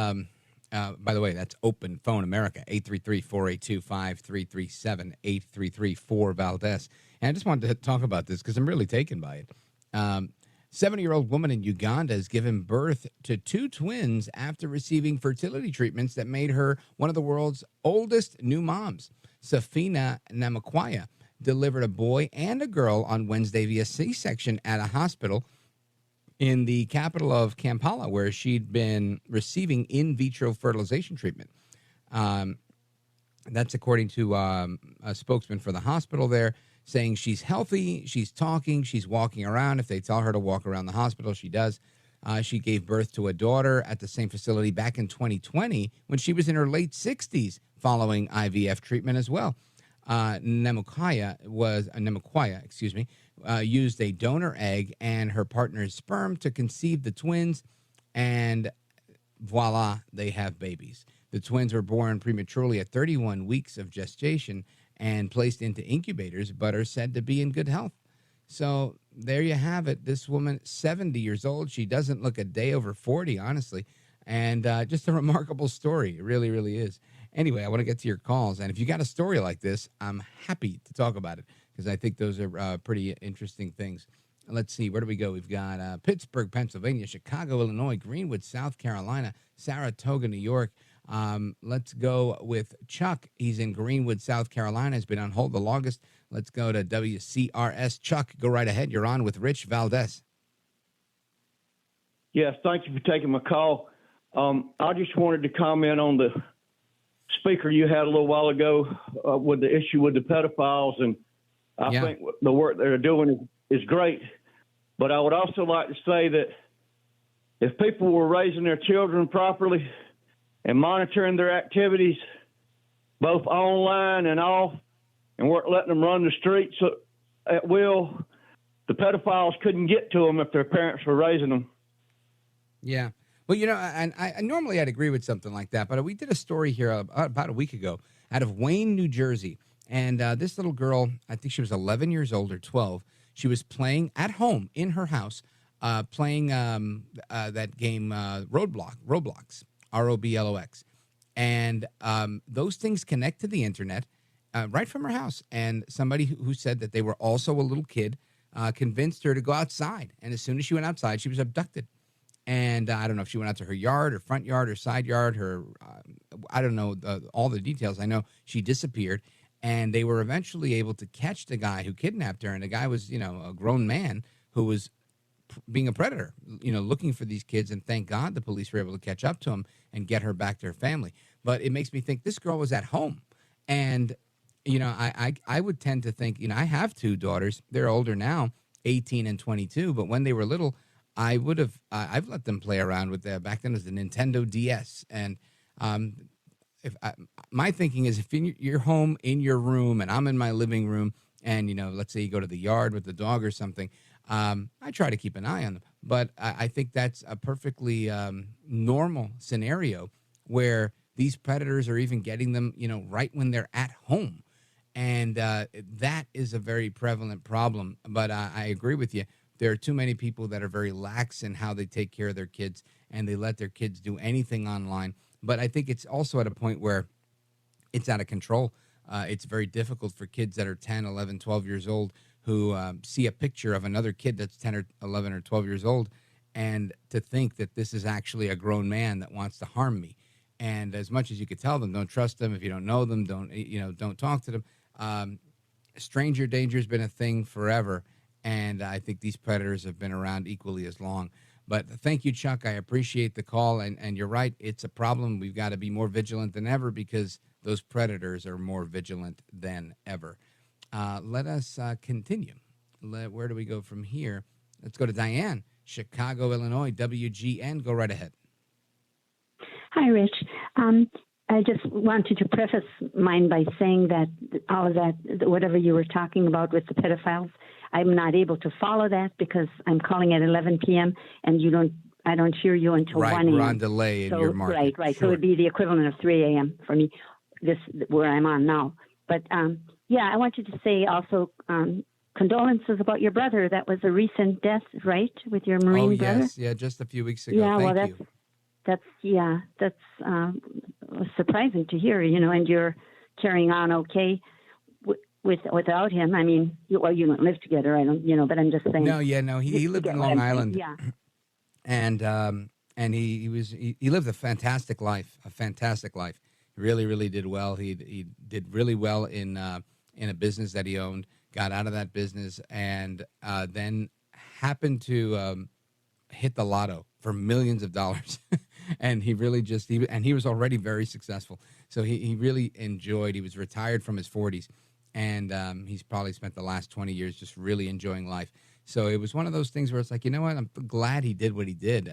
by the way, that's Open Phone America, 833-482-5337, 833-4-VALDEZ. And I just wanted to talk about this because I'm really taken by it. 70-year-old woman in Uganda has given birth to 2 twins after receiving fertility treatments that made her one of the world's oldest new moms. Safina Namakwaya delivered a boy and a girl on Wednesday via C-section at a hospital in the capital of Kampala, where she'd been receiving in vitro fertilization treatment. That's according to a spokesman for the hospital there, saying she's healthy, she's talking, she's walking around. If they tell her to walk around the hospital, she does. She gave birth to a daughter at the same facility back in 2020 when she was in her late 60s following IVF treatment as well. Namakwaya used a donor egg and her partner's sperm to conceive the twins, and voila, they have babies. The twins were born prematurely at 31 weeks of gestation and placed into incubators, but are said to be in good health. So there you have it. This woman, 70 years old. She doesn't look a day over 40, honestly. And just a remarkable story. It really, really is. Anyway, I want to get to your calls. And if you got a story like this, I'm happy to talk about it because I think those are pretty interesting things. Let's see. Where do we go? We've got Pittsburgh, Pennsylvania, Chicago, Illinois, Greenwood, South Carolina, Saratoga, New York. Let's go with Chuck. He's in Greenwood, South Carolina. Has been on hold the longest. Let's go to WCRS. Chuck, go right ahead. You're on with Rich Valdez. Yes, thank you for taking my call. I just wanted to comment on the speaker you had a little while ago with the issue with the pedophiles, and I think the work they're doing is great. But I would also like to say that if people were raising their children properly and monitoring their activities, both online and off, and weren't letting them run the streets at will, the pedophiles couldn't get to them if their parents were raising them. Yeah. Well, you know, and I normally I'd agree with something like that, but we did a story here about a week ago out of Wayne, New Jersey. And this little girl, I think she was 11 years old or 12. She was playing at home in her house, playing that game Roblox, Roblox. And those things connect to the internet right from her house. And somebody who said that they were also a little kid convinced her to go outside. And as soon as she went outside, she was abducted. And I don't know if she went out to her yard or front yard or side yard, I don't know all the details. I know she disappeared, and they were eventually able to catch the guy who kidnapped her. And the guy was, a grown man who was being a predator, looking for these kids. And thank God the police were able to catch up to him and get her back to her family. But it makes me think this girl was at home. And, I would tend to think, I have 2 daughters. They're older now, 18 and 22. But when they were little, I've let them play around with back then it was the Nintendo DS. And my thinking is if you're home in your room and I'm in my living room and, let's say you go to the yard with the dog or something, I try to keep an eye on them. But I think that's a perfectly normal scenario where these predators are even getting them, right when they're at home. And that is a very prevalent problem. But I agree with you. There are too many people that are very lax in how they take care of their kids, and they let their kids do anything online. But I think it's also at a point where it's out of control. It's very difficult for kids that are 10, 11, 12 years old who see a picture of another kid that's 10 or 11 or 12 years old, and to think that this is actually a grown man that wants to harm me. And as much as you could tell them, don't trust them. If you don't know them, don't talk to them. Stranger danger has been a thing forever. And I think these predators have been around equally as long. But thank you, Chuck. I appreciate the call. And you're right. It's a problem. We've got to be more vigilant than ever because those predators are more vigilant than ever. Let us continue. Where do we go from here? Let's go to Diane, Chicago, Illinois, WGN. Go right ahead. Hi, Rich. I just wanted to preface mine by saying that all of that, whatever you were talking about with the pedophiles, I'm not able to follow that because I'm calling at 11 p.m. and I don't hear you until 1 a.m. We're on delay in your market. Right. Sure. So it'd be the equivalent of 3 a.m. for me, where I'm on now. But yeah, I wanted to say also condolences about your brother. That was a recent death, right, with your Marine brother? Yes, yeah, just a few weeks ago. Yeah, Thank you. That's surprising to hear, and you're carrying on okay without him. I mean, you don't live together, but I'm just saying. No, he lived in Long Island. Yeah. And he lived a fantastic life. He really, really did well. He did really well in a business that he owned, got out of that business, and then happened to hit the lotto for millions of dollars. And he really he was already very successful. So he really enjoyed, he was retired from his 40s, and he's probably spent the last 20 years just really enjoying life. So it was one of those things where it's like, you know what, I'm glad he did what he did,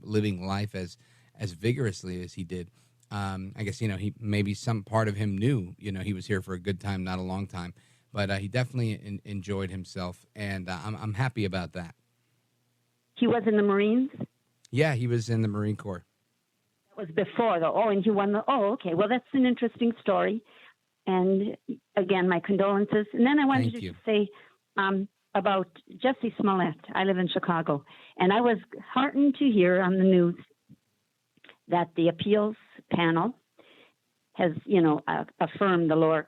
living life as vigorously as he did. I guess, he maybe some part of him knew, he was here for a good time, not a long time, but he definitely enjoyed himself, and I'm happy about that. He was in the Marines? Yeah, he was in the Marine Corps. That was before, though. Oh, and he won okay. Well, that's an interesting story. And again, my condolences. And then I wanted to say about Jesse Smollett. I live in Chicago. And I was heartened to hear on the news that the appeals panel has, affirmed the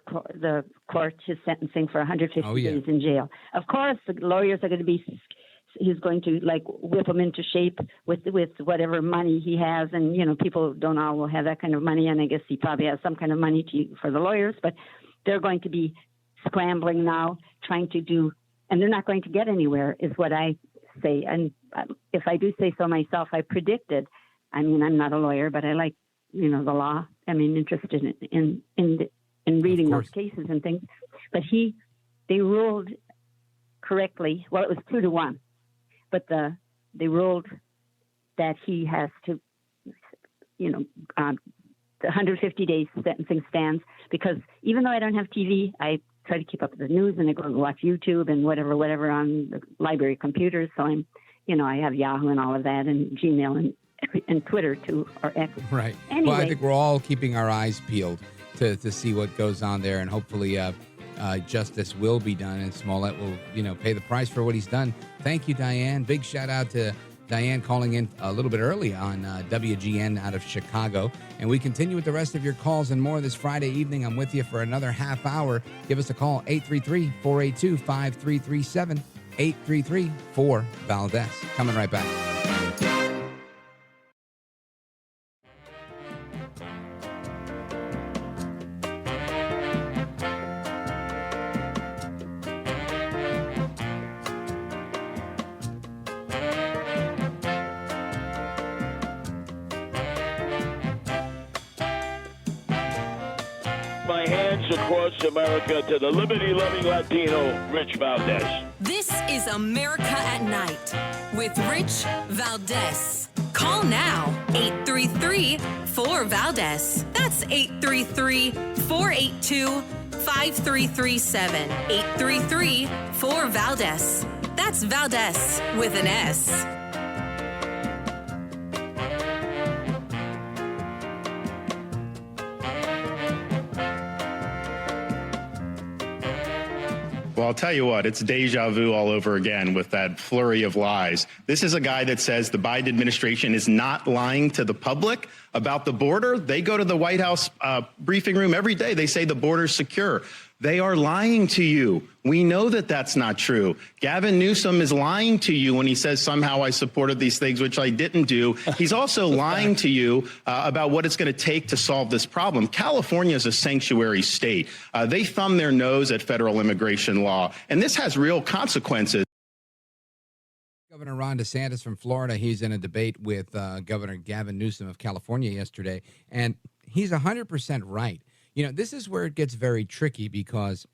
court his sentencing for 150 days in jail. Of course, the lawyers are going to be... He's going to whip him into shape with whatever money he has, and people don't all have that kind of money, and I guess he probably has some kind of money for the lawyers, but they're going to be scrambling now, trying to do, and they're not going to get anywhere, is what I say. And if I do say so myself, I predicted. I mean, I'm not a lawyer, but I like the law. I mean, interested in reading those cases and things. But they ruled correctly. Well, it was 2-1. But they ruled that he has to, the 150 days sentencing stands, because even though I don't have TV, I try to keep up with the news, and I go and watch YouTube and whatever on the library computers. So I'm, I have Yahoo and all of that, and Gmail and Twitter too, or X. Right. Anyway. Well, I think we're all keeping our eyes peeled to see what goes on there, and hopefully justice will be done, and Smollett will, pay the price for what he's done. Thank you, Diane. Big shout out to Diane calling in a little bit early on WGN out of Chicago. And we continue with the rest of your calls and more this Friday evening. I'm with you for another half hour. Give us a call, 833-482-5337, 833-4-VALDEZ. Coming right back. Across America to the liberty-loving Latino, Rich Valdez. This is America at Night with Rich Valdez. Call now, 833-4-VALDEZ. That's 833-482-5337. 833-4-VALDEZ. That's Valdez with an S. Well, I'll tell you what, it's deja vu all over again with that flurry of lies. This is a guy that says the Biden administration is not lying to the public about the border. They go to the White House briefing room every day. They say the border's secure. They are lying to you. We know that that's not true. Gavin Newsom is lying to you when he says somehow I supported these things, which I didn't do. He's also lying to you about what it's going to take to solve this problem. California is a sanctuary state. They thumb their nose at federal immigration law, and this has real consequences. Governor Ron DeSantis from Florida, he's in a debate with Governor Gavin Newsom of California yesterday, and he's 100% right. This is where it gets very tricky because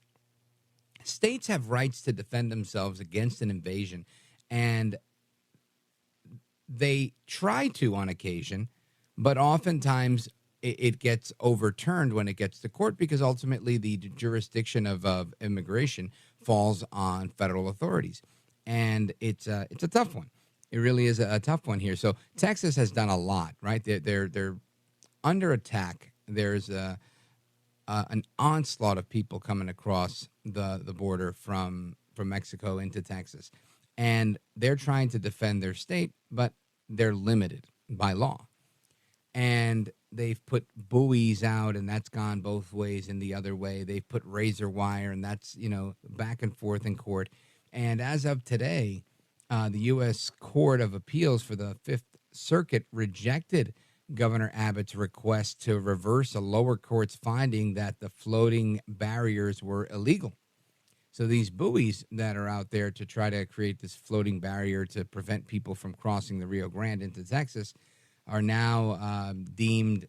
states have rights to defend themselves against an invasion, and they try to on occasion, but oftentimes it gets overturned when it gets to court because ultimately the jurisdiction of immigration falls on federal authorities, and it's a tough one. It really is a tough one here. So Texas has done a lot, right? They're under attack. There's an onslaught of people coming across the border from Mexico into Texas, and they're trying to defend their state, but they're limited by law. And they've put buoys out, and that's gone both ways and the other way. They've put razor wire, and that's, back and forth in court. And as of today, the U.S. Court of Appeals for the Fifth Circuit rejected Governor Abbott's request to reverse a lower court's finding that the floating barriers were illegal. So these buoys that are out there to try to create this floating barrier to prevent people from crossing the Rio Grande into Texas are now deemed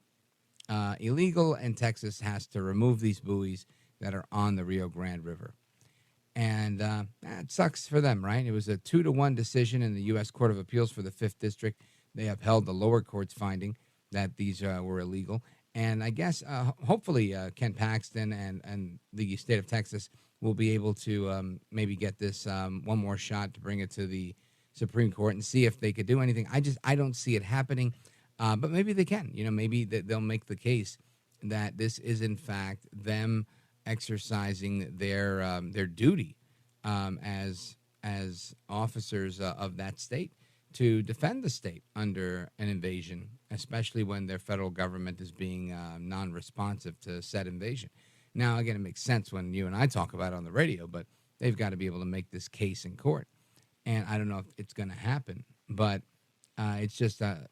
illegal, and Texas has to remove these buoys that are on the Rio Grande River. And that sucks for them, right? It was a 2-1 decision in the U.S. Court of Appeals for the 5th District. They upheld the lower court's finding that these were illegal. And I guess hopefully Ken Paxton and the state of Texas will be able to maybe get this one more shot to bring it to the Supreme Court and see if they could do anything. I don't see it happening, but maybe they can. Maybe they'll make the case that this is in fact them exercising their duty as officers of that state to defend the state under an invasion, especially when their federal government is being non-responsive to said invasion. Now, again, it makes sense when you and I talk about it on the radio, but they've got to be able to make this case in court. And I don't know if it's going to happen, but it's just it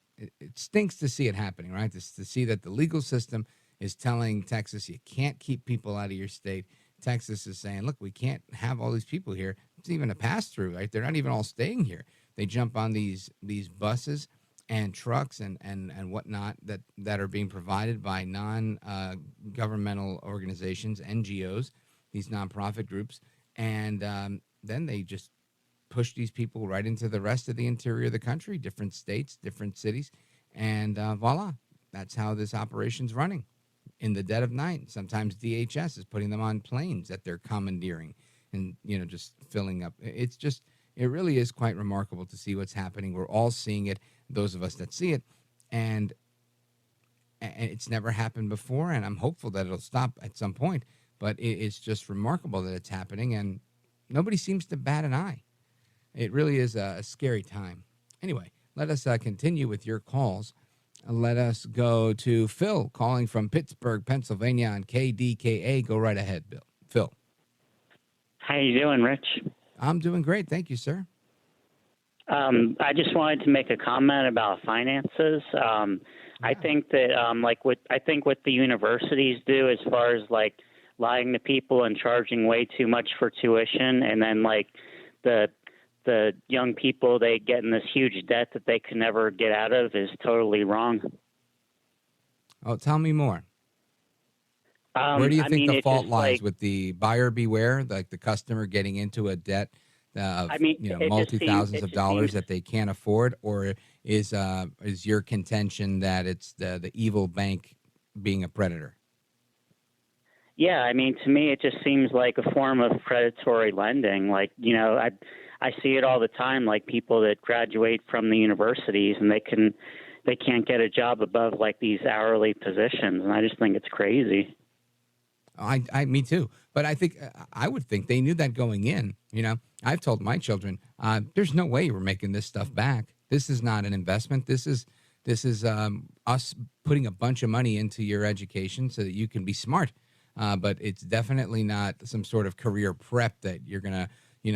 stinks to see it happening, right? To see that the legal system is telling Texas you can't keep people out of your state. Texas is saying, look, we can't have all these people here. It's even a pass-through, right? They're not even all staying here. They jump on these buses and trucks and whatnot that are being provided by non-governmental organizations, NGOs, these nonprofit groups, and then they just push these people right into the rest of the interior of the country, different states, different cities, and voila, that's how this operation's running in the dead of night. Sometimes DHS is putting them on planes that they're commandeering and, just filling up. It really is quite remarkable to see what's happening. We're all seeing it, those of us that see it, and it's never happened before, and I'm hopeful that it'll stop at some point, but it's just remarkable that it's happening, and nobody seems to bat an eye. It really is a scary time. Anyway, let us continue with your calls. Let us go to Phil calling from Pittsburgh, Pennsylvania on KDKA. Go right ahead, Phil. How you doing, Rich? I'm doing great. Thank you, sir. I just wanted to make a comment about finances. I think that what the universities do as far as lying to people and charging way too much for tuition, and then the young people, they get in this huge debt that they can never get out of, is totally wrong. Oh, tell me more. Where do you think the fault lies with the buyer beware, like the customer getting into a debt of multi-thousands of dollars that they can't afford, or is your contention that it's the evil bank being a predator? Yeah, to me it just seems like a form of predatory lending. I see it all the time, like people that graduate from the universities and they can't get a job above these hourly positions, and I just think it's crazy. Me too. But I would think they knew that going in. I've told my children, there's no way we're making this stuff back. This is not an investment. This is us putting a bunch of money into your education so that you can be smart. But it's definitely not some sort of career prep that you're gonna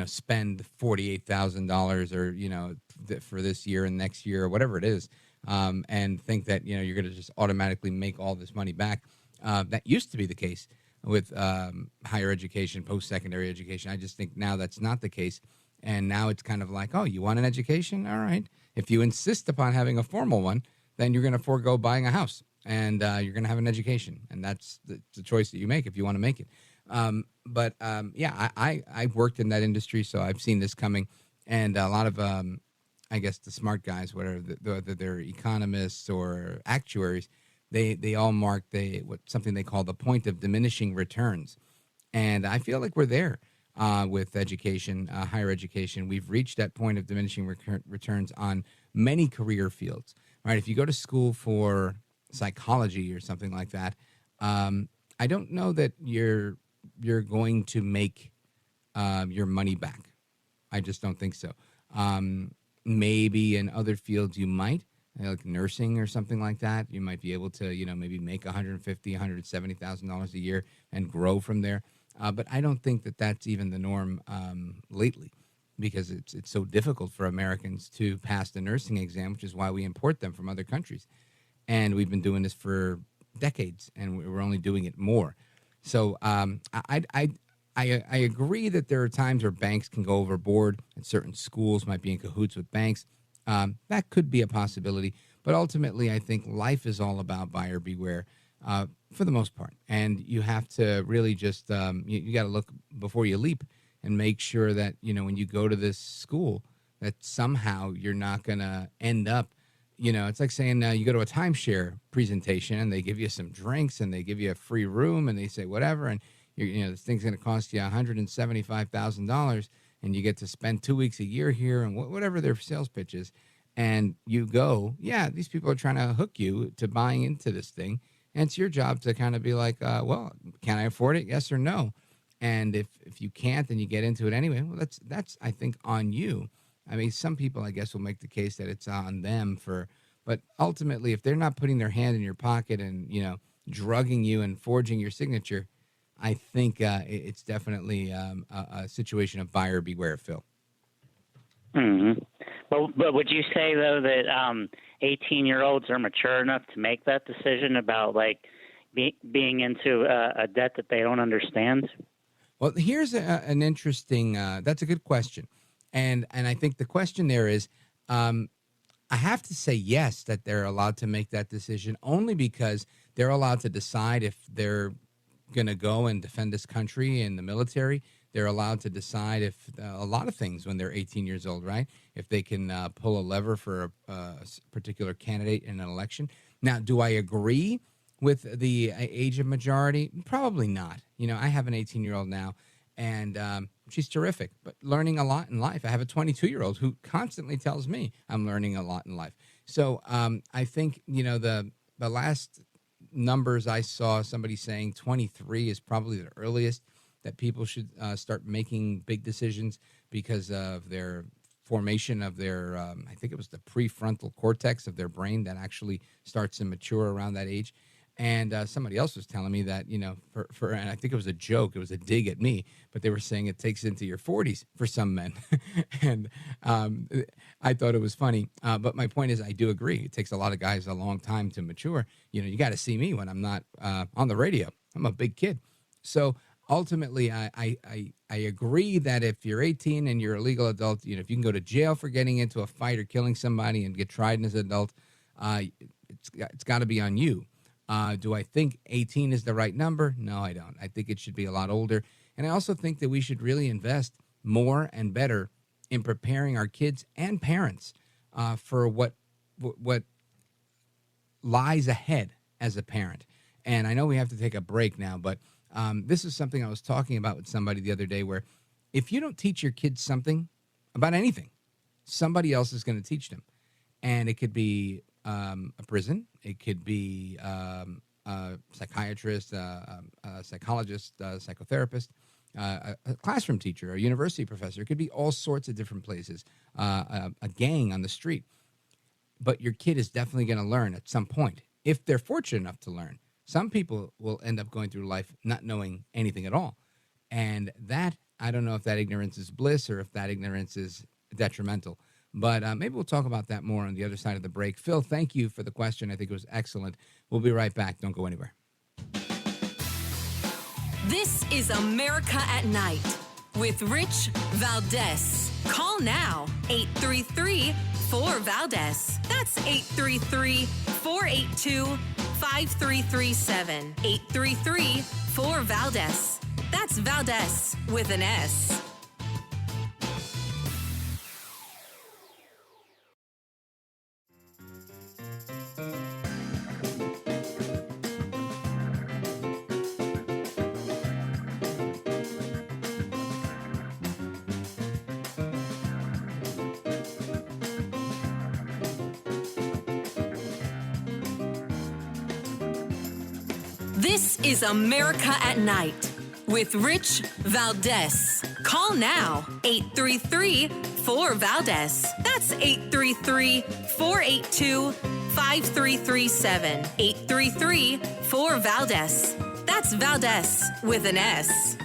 spend $48,000 or for this year and next year or whatever it is, and think that you're gonna just automatically make all this money back. That used to be the case with higher education, post-secondary education. I just think now that's not the case. And now it's kind of like, oh, you want an education? All right. If you insist upon having a formal one, then you're going to forego buying a house, and you're going to have an education. And that's the choice that you make if you want to make it. I've worked in that industry, so I've seen this coming. And a lot of, I guess, the smart guys, whether they're economists or actuaries, they all mark something they call the point of diminishing returns. And I feel like we're there with education, higher education. We've reached that point of diminishing returns on many career fields, right? If you go to school for psychology or something like that, I don't know that you're going to make your money back. I just don't think so. Maybe in other fields you might, like nursing or something like that. You might be able to, maybe make $150,000, $170,000 a year and grow from there. But I don't think that that's even the norm lately, because it's so difficult for Americans to pass the nursing exam, which is why we import them from other countries. And we've been doing this for decades, and we're only doing it more. So I agree that there are times where banks can go overboard, and certain schools might be in cahoots with banks. That could be a possibility. But ultimately, I think life is all about buyer beware for the most part. And you have to really just, you got to look before you leap and make sure that, when you go to this school, that somehow you're not going to end up, it's like saying you go to a timeshare presentation and they give you some drinks and they give you a free room and they say whatever. And, this thing's going to cost you $175,000 and you get to spend 2 weeks a year here and whatever their sales pitch is. And you go, yeah, these people are trying to hook you to buying into this thing. And it's your job to kind of be like, well, can I afford it? Yes or no? And if you can't, then you get into it anyway. Well, that's I think on you. I mean, some people, I guess, will make the case that it's on them but ultimately, if they're not putting their hand in your pocket and, drugging you and forging your signature, I think it's definitely a situation of buyer beware, Phil. Mm-hmm. But would you say, though, that 18-year-olds are mature enough to make that decision about, like, being into a debt that they don't understand? Well, here's an interesting, that's a good question. And I think the question there is, I have to say yes, that they're allowed to make that decision only because they're allowed to decide if they're going to go and defend this country in the military. They're allowed to decide if a lot of things when they're 18 years old, right? If they can pull a lever for a particular candidate in an election. Now, do I agree with the age of majority? Probably not. I have an 18-year-old now, and she's terrific, but learning a lot in life. I have a 22-year-old who constantly tells me I'm learning a lot in life. So I think, the last numbers I saw, somebody saying 23 is probably the earliest that people should start making big decisions because of their formation of their, I think it was the prefrontal cortex of their brain that actually starts to mature around that age. And somebody else was telling me that, and I think it was a joke, it was a dig at me, but they were saying it takes into your 40s for some men. And I thought it was funny. But my point is, I do agree. It takes a lot of guys a long time to mature. You got to see me when I'm not on the radio. I'm a big kid. So ultimately, I agree that if you're 18 and you're a legal adult, if you can go to jail for getting into a fight or killing somebody and get tried as an adult, it's got to be on you. Do I think 18 is the right number? No, I don't. I think it should be a lot older. And I also think that we should really invest more and better in preparing our kids and parents for what lies ahead as a parent. And I know we have to take a break now, but this is something I was talking about with somebody the other day, where if you don't teach your kids something about anything, somebody else is going to teach them. And it could be a prison. It could be a psychiatrist, a psychologist, a psychotherapist, a classroom teacher, a university professor. It could be all sorts of different places, a gang on the street. But your kid is definitely going to learn at some point, if they're fortunate enough to learn. Some people will end up going through life not knowing anything at all. And that, I don't know if that ignorance is bliss or if that ignorance is detrimental. But maybe we'll talk about that more on the other side of the break. Phil, thank you for the question. I think it was excellent. We'll be right back. Don't go anywhere. This is America at Night with Rich Valdez. Call now, 833-4VALDEZ. That's 833-482-5337. 833-4VALDEZ. That's Valdez with an S. is America at Night with Rich Valdez. Call now, 833-4-VALDEZ. That's 833-482-5337. 833-4-VALDEZ. That's Valdez with an S.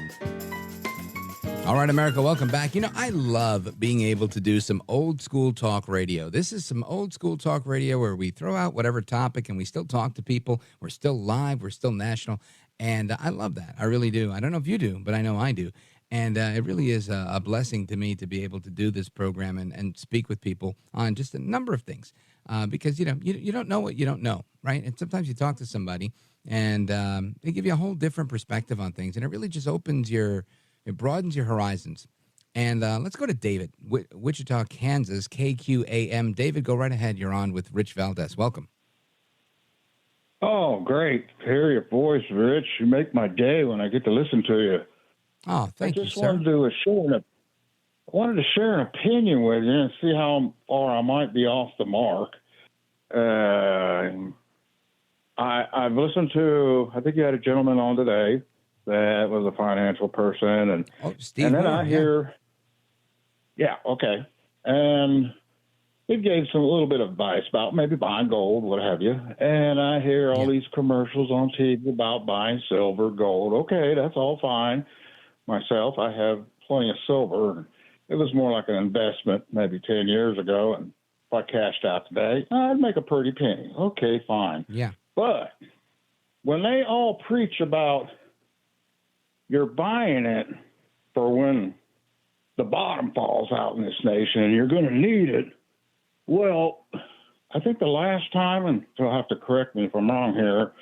All right, America, welcome back. You know, I love being able to do some old school talk radio. This is some old school talk radio where we throw out whatever topic and we still talk to people. We're still live. We're still national. And I love that. I really do. I don't know if you do, but I know I do. And it really is a blessing to me to be able to do this program and speak with people on just a number of things. Because, you know, you don't know what you don't know, right? And sometimes you talk to somebody and they give you a whole different perspective on things. And it really just it broadens your horizons. And let's go to David, Wichita, Kansas, KQAM. David, go right ahead. You're on with Rich Valdez. Welcome. Oh, great. To hear your voice, Rich. You make my day when I get to listen to you. Oh, thank you, sir. I wanted to share an opinion with you and see how far I might be off the mark. I've listened to, I think you had a gentleman on today that was a financial person. And Steve then Moore, I hear, okay. And he gave a little bit of advice about maybe buying gold, what have you. And I hear all these commercials on TV about buying silver, gold. Okay, that's all fine. Myself, I have plenty of silver. It was more like an investment maybe 10 years ago. And if I cashed out today, I'd make a pretty penny. Okay, fine. Yeah. But when they all preach about you're buying it for when the bottom falls out in this nation and you're going to need it, well, I think the last time, and you'll have to correct me if I'm wrong here,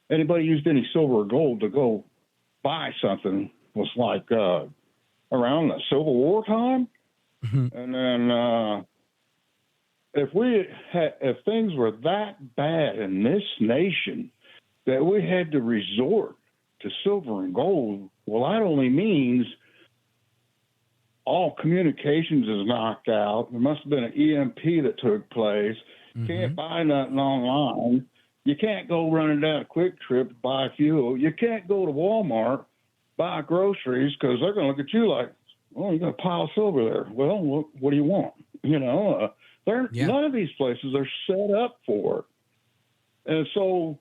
anybody used any silver or gold to go buy something was like around the Civil War time. Mm-hmm. And then if things were that bad in this nation that we had to resort to silver and gold, well, that only means all communications is knocked out. There must have been an EMP that took place. Mm-hmm. Can't buy nothing online. You can't go running down a Quick Trip to buy fuel. You can't go to Walmart, buy groceries, because they're going to look at you like, oh, you got a pile of silver there. Well, what do you want? You know, none of these places are set up for it. And so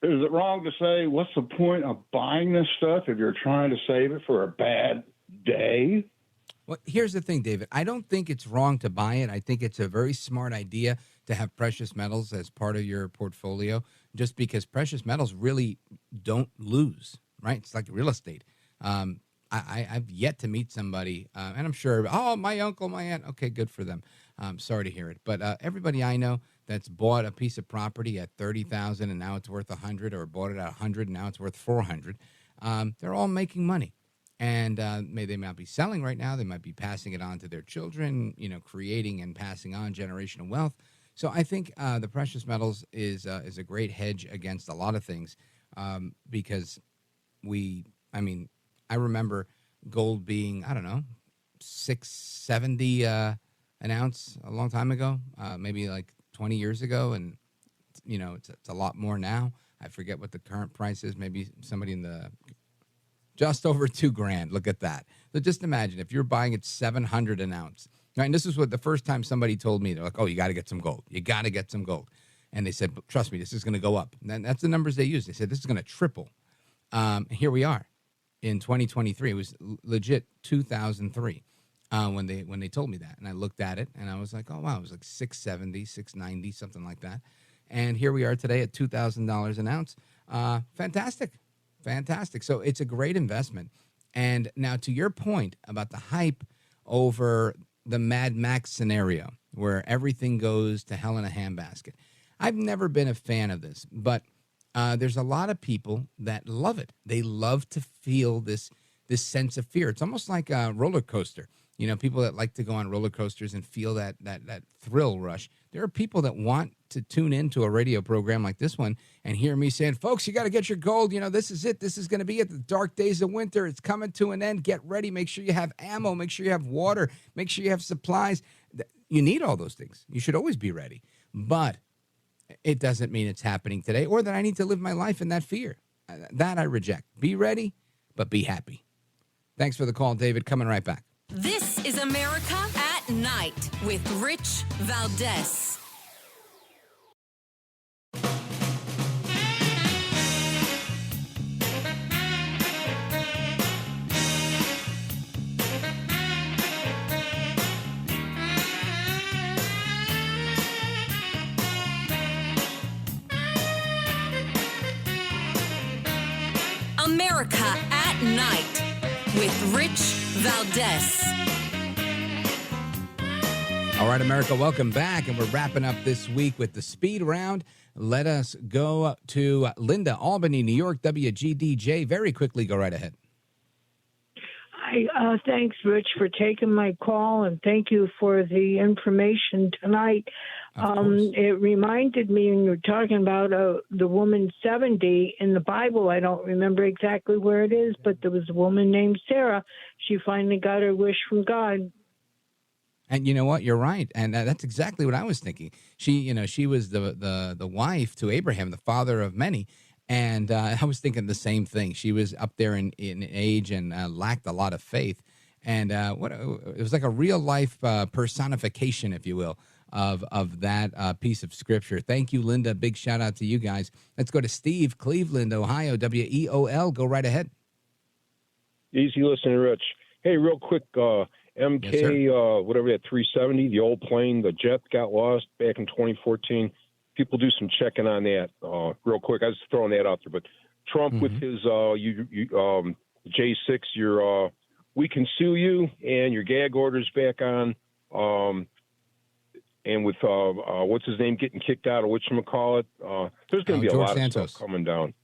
is it wrong to say, what's the point of buying this stuff if you're trying to save it for a bad day? Well, here's the thing, David. I don't think it's wrong to buy it. I think it's a very smart idea to have precious metals as part of your portfolio, just because precious metals really don't lose, right? It's like real estate. I've yet to meet somebody, and I'm sure, my uncle, my aunt, okay, good for them. Sorry to hear it. But everybody I know that's bought a piece of property at $30,000 and now it's worth $100, or bought it at $100 and now it's worth $400, they're all making money. And they might be selling right now. They might be passing it on to their children, creating and passing on generational wealth. So I think the precious metals is a great hedge against a lot of things, because I remember gold being, I don't know, $670 an ounce a long time ago, maybe like 20 years ago. And, it's a lot more now. I forget what the current price is. Maybe somebody in the just over $2,000. Look at that. So just imagine if you're buying it $700 an ounce. Right, and this is what the first time somebody told me, they're like, oh, you got to get some gold. You got to get some gold. And they said, trust me, this is going to go up. And that's the numbers they used. They said, this is going to triple. Here we are in 2023. It was legit 2003 when they told me that. And I looked at it and I was like, oh, wow, it was like $670, $690, something like that. And here we are today at $2,000 an ounce. Fantastic. So it's a great investment. And now to your point about the hype over the Mad Max scenario where everything goes to hell in a handbasket. I've never been a fan of this, but there's a lot of people that love it. They love to feel this sense of fear. It's almost like a roller coaster. People that like to go on roller coasters and feel that thrill rush. There are people that want to tune into a radio program like this one and hear me saying, folks, you got to get your gold. This is it. This is going to be it. The dark days of winter. It's coming to an end. Get ready. Make sure you have ammo. Make sure you have water. Make sure you have supplies. You need all those things. You should always be ready. But it doesn't mean it's happening today or that I need to live my life in that fear. That I reject. Be ready, but be happy. Thanks for the call, David. Coming right back. This is America at Night with Rich Valdez. America at Night with Rich Valdez. All right, America, welcome back. And we're wrapping up this week with the speed round. Let us go to Linda, Albany, New York, WGDJ. Very quickly, go right ahead. Hi, thanks, Rich, for taking my call, and thank you for the information tonight. It reminded me when you were talking about the woman 70 in the Bible. I don't remember exactly where it is, but there was a woman named Sarah. She finally got her wish from God. And you know what? You're right. And that's exactly what I was thinking. She was the wife to Abraham, the father of many. And I was thinking the same thing. She was up there in age and lacked a lot of faith. And it was like a real life personification, if you will, of that piece of scripture. Thank you, Linda. Big shout out to you guys. Let's go to Steve, Cleveland, Ohio, WEOL. Go right ahead. Easy listening, Rich. Hey, real quick, MK, whatever that 370, the old plane, the jet got lost back in 2014. People do some checking on that real quick. I was throwing that out there. But Trump with his J6, we can sue you, and your gag order's back on. And with what's his name getting kicked out of whatchamacallit, there's going to be a lot of stuff coming down.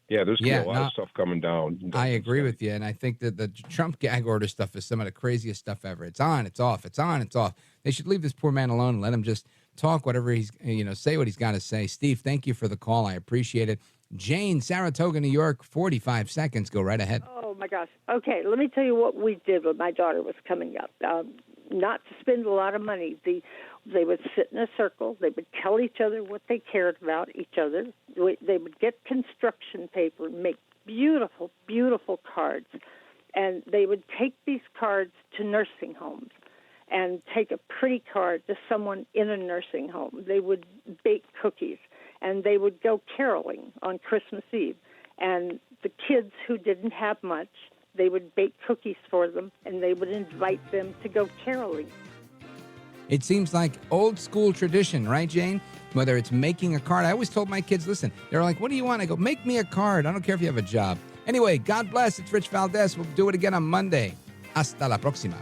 Yeah, there's going to be a lot of stuff coming down. I agree with you, and I think that the Trump gag order stuff is some of the craziest stuff ever. It's on, it's off, it's on, it's off. They should leave this poor man alone and let him just talk whatever he's, say what he's got to say. Steve, thank you for the call. I appreciate it. Jane, Saratoga, New York, 45 seconds. Go right ahead. Oh, my gosh. Okay, let me tell you what we did when my daughter was coming up. Not to spend a lot of money. They would sit in a circle. They would tell each other what they cared about each other. They would get construction paper and make beautiful, beautiful cards. And they would take these cards to nursing homes and take a pretty card to someone in a nursing home. They would bake cookies, and they would go caroling on Christmas Eve. And the kids who didn't have much, they would bake cookies for them, and they would invite them to go caroling. It seems like old school tradition, right, Jane? Whether it's making a card. I always told my kids, listen, they're like, what do you want? I go, make me a card. I don't care if you have a job. Anyway, God bless. It's Rich Valdez. We'll do it again on Monday. Hasta la próxima.